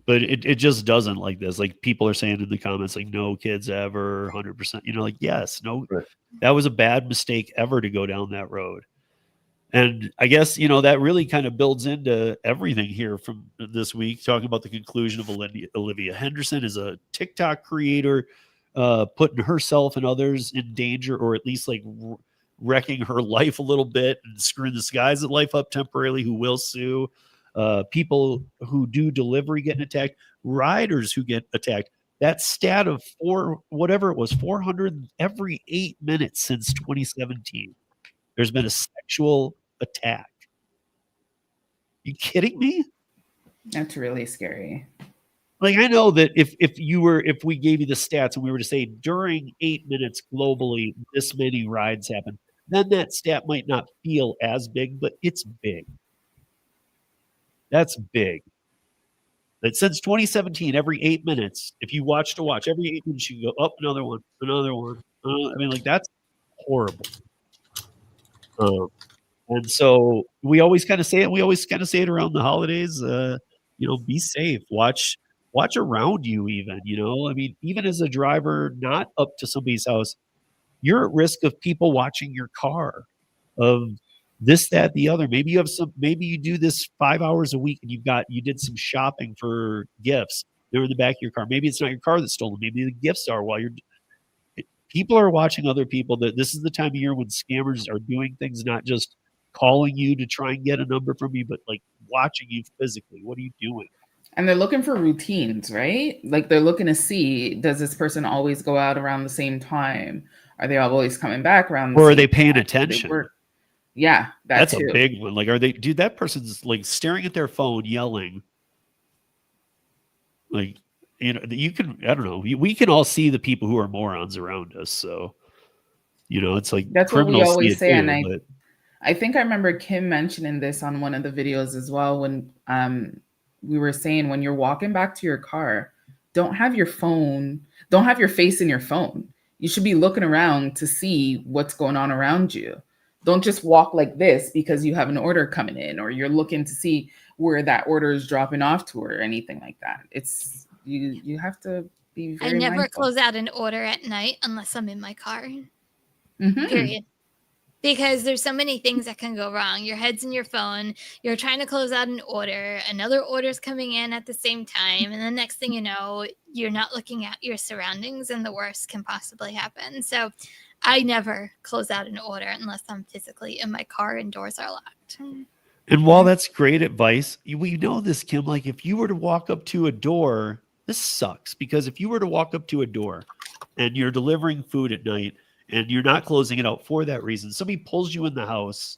But it just doesn't like this. Like people are saying in the comments, like no kids ever, 100%. You know, like yes, no, that was a bad mistake ever to go down that road. And I guess, you know, that really kind of builds into everything here from this week, talking about the conclusion of Olivia Henderson is a TikTok creator, putting herself and others in danger, or at least like wrecking her life a little bit and screwing this guy's life up temporarily, who will sue. People who do delivery getting attacked, riders who get attacked. That stat of 400 every 8 minutes since 2017. There's been a sexual attack. You kidding me? That's really scary. Like I know that if we gave you the stats and we were to say during 8 minutes globally, this many rides happen, then that stat might not feel as big, but it's big. That's big. That since 2017, every 8 minutes, if you watch every 8 minutes, you go up another one. I mean, like that's horrible. And so we always kind of say it. We always kind of say it around the holidays. You know, be safe. Watch around you. Even I mean, even as a driver, not up to somebody's house, you're at risk of people watching your car. Of this, that, the other. Maybe you have some. Maybe you do this 5 hours a week, and you did some shopping for gifts. They're in the back of your car. Maybe it's not your car that's stolen. Maybe the gifts are while you're. People are watching other people. That this is the time of year when scammers are doing things, not just calling you to try and get a number from you, but like watching you physically. What are you doing? And they're looking for routines, right? Like they're looking to see, does this person always go out around the same time? Are they always coming back around the Or same are they paying time? attention? Yeah, that's too. A big one. Like, are they, dude, that person's like staring at their phone, yelling. Like, you can, I don't know. We can all see the people who are morons around us. So, it's like that's what we always say. Too, and I think I remember Kim mentioning this on one of the videos as well, when we were saying, when you're walking back to your car, don't have your face in your phone. You should be looking around to see what's going on around you. Don't just walk like this because you have an order coming in, or you're looking to see where that order is dropping off to, or anything like that. It's you have to be very I never mindful. close out an order at night unless I'm in my car. Mm-hmm. Period. Because there's so many things that can go wrong. Your head's in your phone. You're trying to close out an order. Another order's coming in at the same time. And the next thing you know, you're not looking at your surroundings, and the worst can possibly happen. So I never close out an order unless I'm physically in my car and doors are locked. And while that's great advice, we know this, Kim, like if you were to walk up to a door, this sucks, because if you were to walk up to a door and you're delivering food at night and you're not closing it out for that reason, somebody pulls you in the house,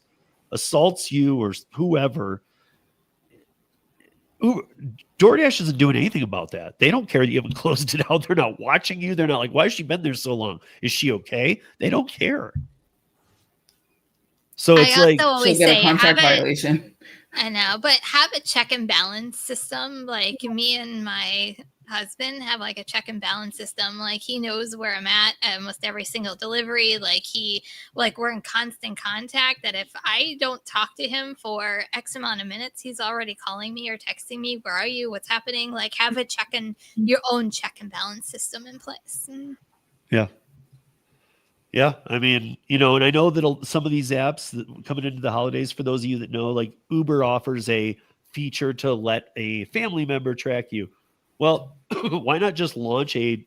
assaults you or whoever, DoorDash isn't doing anything about that. They don't care that you haven't closed it out. They're not watching you. They're not like, why has she been there so long? Is she okay? They don't care. So it's like she'll get a contract violation. I know, but have a check and balance system. Like me and my husband have like a check and balance system. Like he knows where I'm at almost every single delivery. Like we're in constant contact, that if I don't talk to him for X amount of minutes, he's already calling me or texting me. Where are you? What's happening? Like have your own check and balance system in place. Yeah. Yeah, I mean, and I know that some of these apps that coming into the holidays, for those of you that know, like Uber offers a feature to let a family member track you. Well, why not just launch a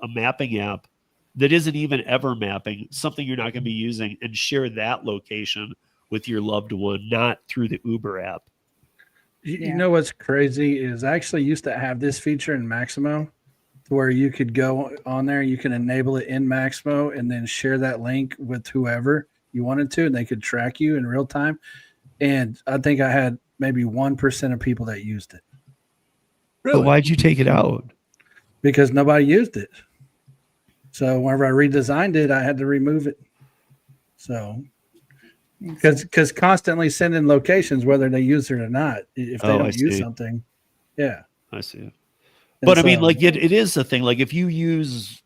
mapping app that isn't even ever mapping, something you're not going to be using, and share that location with your loved one, not through the Uber app. You know what's crazy is I actually used to have this feature in Maximo, where you could go on there, you can enable it in Maximo and then share that link with whoever you wanted to, and they could track you in real time. And I think I had maybe 1% of people that used it. Really? But why'd you take it out? Because nobody used it. So whenever I redesigned it, I had to remove it. So because constantly sending locations, whether they use it or not, if they don't use something. Yeah. I see it. But I mean, like it is a thing. Like if you use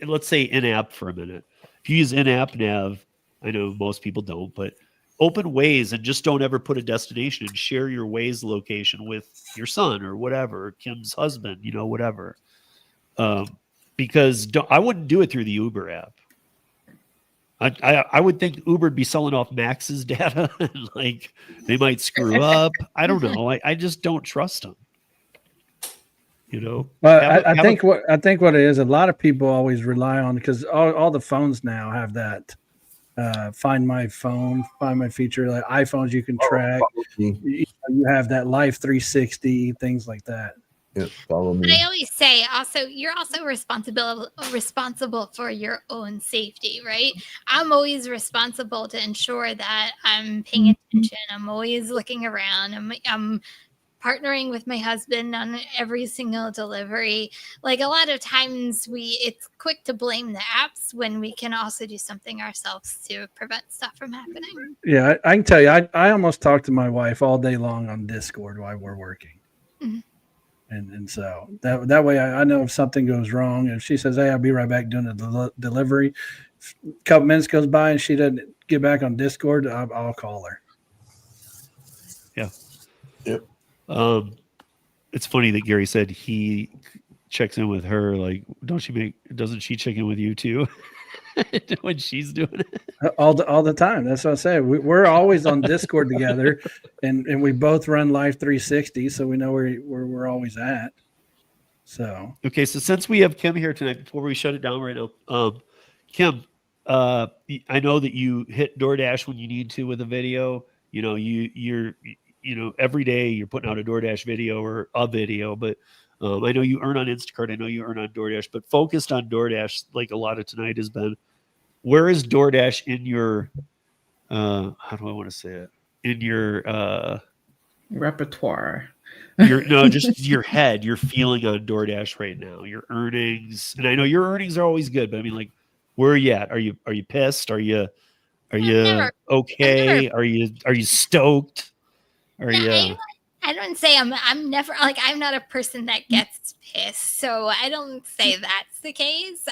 let's say in-app for a minute. If you use in-app nav, I know most people don't, but open Waze and just don't ever put a destination and share your Waze location with your son or whatever, Kim's husband, whatever. Because I wouldn't do it through the Uber app. I would think Uber'd be selling off Max's data and like they might screw up. I don't know. I just don't trust them. Well, I think what it is, a lot of people always rely on, because all the phones now have that find my feature. Like iPhones, you can track. You have that Life 360, things like that. Yeah, follow me. But I always say also, you're also responsible for your own safety, right? I'm always responsible to ensure that I'm paying attention. I'm always looking around. I'm partnering with my husband on every single delivery. Like a lot of times it's quick to blame the apps when we can also do something ourselves to prevent stuff from happening. Yeah, I can tell you, I almost talk to my wife all day long on Discord while we're working. Mm-hmm. And so that way I know if something goes wrong. If she says, hey, I'll be right back doing the delivery, a couple minutes goes by and she doesn't get back on Discord, I'll call her. Yeah. Yep. It's funny that Gary said he checks in with her. Like, doesn't she check in with you too? When she's doing it all the time. That's what I say. We're always on Discord together, and we both run Life 360, so we know where we're always at. So okay, so since we have Kim here tonight, before we shut it down right now, Kim, I know that you hit DoorDash when you need to with a video. You're every day you're putting out a DoorDash video or a video, but I know you earn on Instacart. I know you earn on DoorDash, but focused on DoorDash, like a lot of tonight has been. Where is DoorDash in your, how do I want to say it? In your repertoire. Just your head, your feeling on DoorDash right now, your earnings. And I know your earnings are always good, but I mean, like, where are you at? Are you pissed? Are you okay? Are you stoked? Are you? I don't say I'm never, like, I'm not a person that gets pissed. So I don't say that's the case.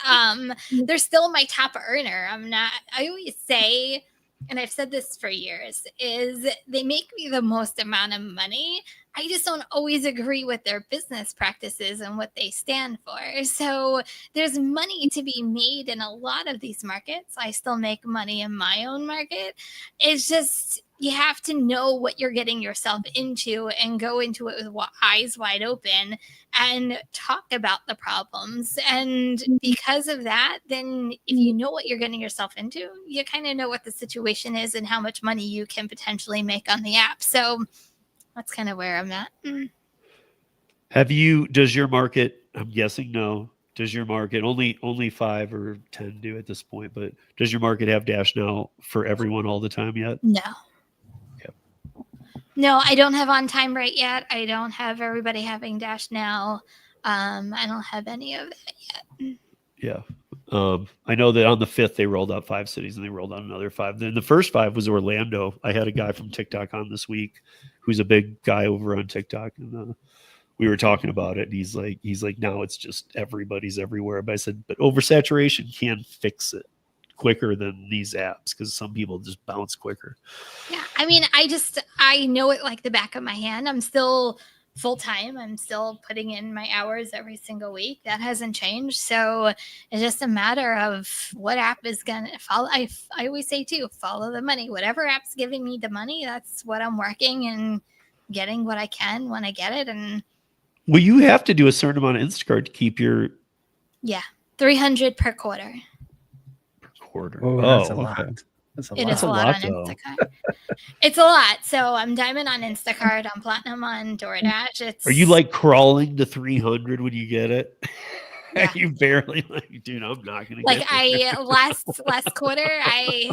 They're still my top earner. I always say, and I've said this for years, is they make me the most amount of money. I just don't always agree with their business practices and what they stand for. So there's money to be made in a lot of these markets. I still make money in my own market. It's just, you have to know what you're getting yourself into and go into it with eyes wide open and talk about the problems. And because of that, then if you know what you're getting yourself into, you kind of know what the situation is and how much money you can potentially make on the app. So that's kind of where I'm at. Does your market, I'm guessing no, does your market, only 5 or 10 do at this point, but does your market have Dash Now for everyone all the time yet? No. No, I don't have On Time Right yet. I don't have everybody having Dash Now. I don't have any of that yet. Yeah. I know that on the 5th, they rolled out 5 cities and they rolled out another 5. Then the first 5 was Orlando. I had a guy from TikTok on this week who's a big guy over on TikTok. And we were talking about it. And he's like, now it's just everybody's everywhere. But I said, but oversaturation can fix it quicker than these apps because some people just bounce quicker. Yeah. I mean, I know it like the back of my hand. I'm still full-time. I'm still putting in my hours every single week. That hasn't changed. So it's just a matter of what app is going to follow. I always say too, follow the money. Whatever app's giving me the money, that's what I'm working and getting what I can when I get it. And well, you have to do a certain amount of Instacart to keep your 300 per quarter. Oh, that's a lot. It is a lot on Instacart. It's a lot. So I'm diamond on Instacart. I'm platinum on DoorDash. Are you like crawling to 300 when you get it? Yeah. You barely like, dude, I'm not gonna like get I last quarter I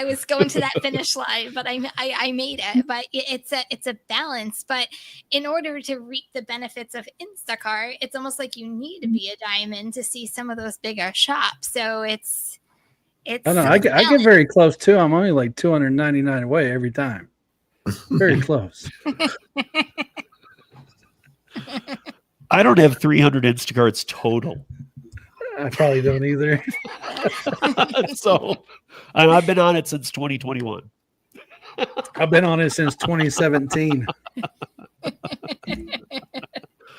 was going to that finish line, but I made it. But it's a balance. But in order to reap the benefits of Instacart, it's almost like you need to be a diamond to see some of those bigger shops. So it's I don't know. I get very close too. I'm only like 299 away every time. Very close. I don't have 300 Instacarts total. I probably don't either. So, and I've been on it since 2021. I've been on it since 2017.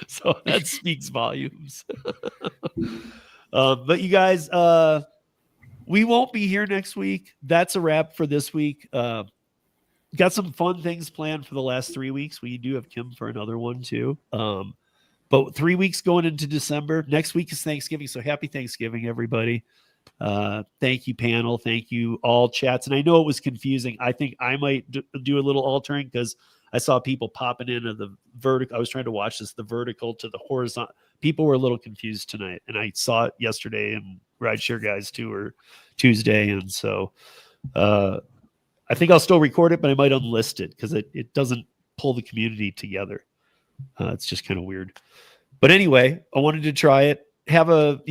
So that speaks volumes. But you guys, we won't be here next week. That's a wrap for this week. Got some fun things planned for the last 3 weeks. We do have Kim for another one too. But 3 weeks going into December. Next week is Thanksgiving. So happy Thanksgiving, everybody. Thank you, panel. Thank you, all chats. And I know it was confusing. I think I might do a little altering because I saw people popping into the vertical. I was trying to watch this, the vertical to the horizontal. People were a little confused tonight. And I saw it yesterday and Rideshare guys too, or Tuesday. And so I think I'll still record it, but I might unlist it because it doesn't pull the community together. It's just kind of weird. But anyway, I wanted to try it. Have a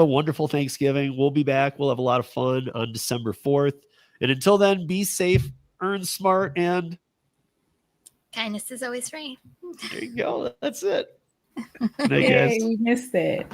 wonderful Thanksgiving. We'll be back. We'll have a lot of fun on December 4th. And until then, be safe, earn smart, and kindness is always free. There you go. That's it. Yay, we missed it.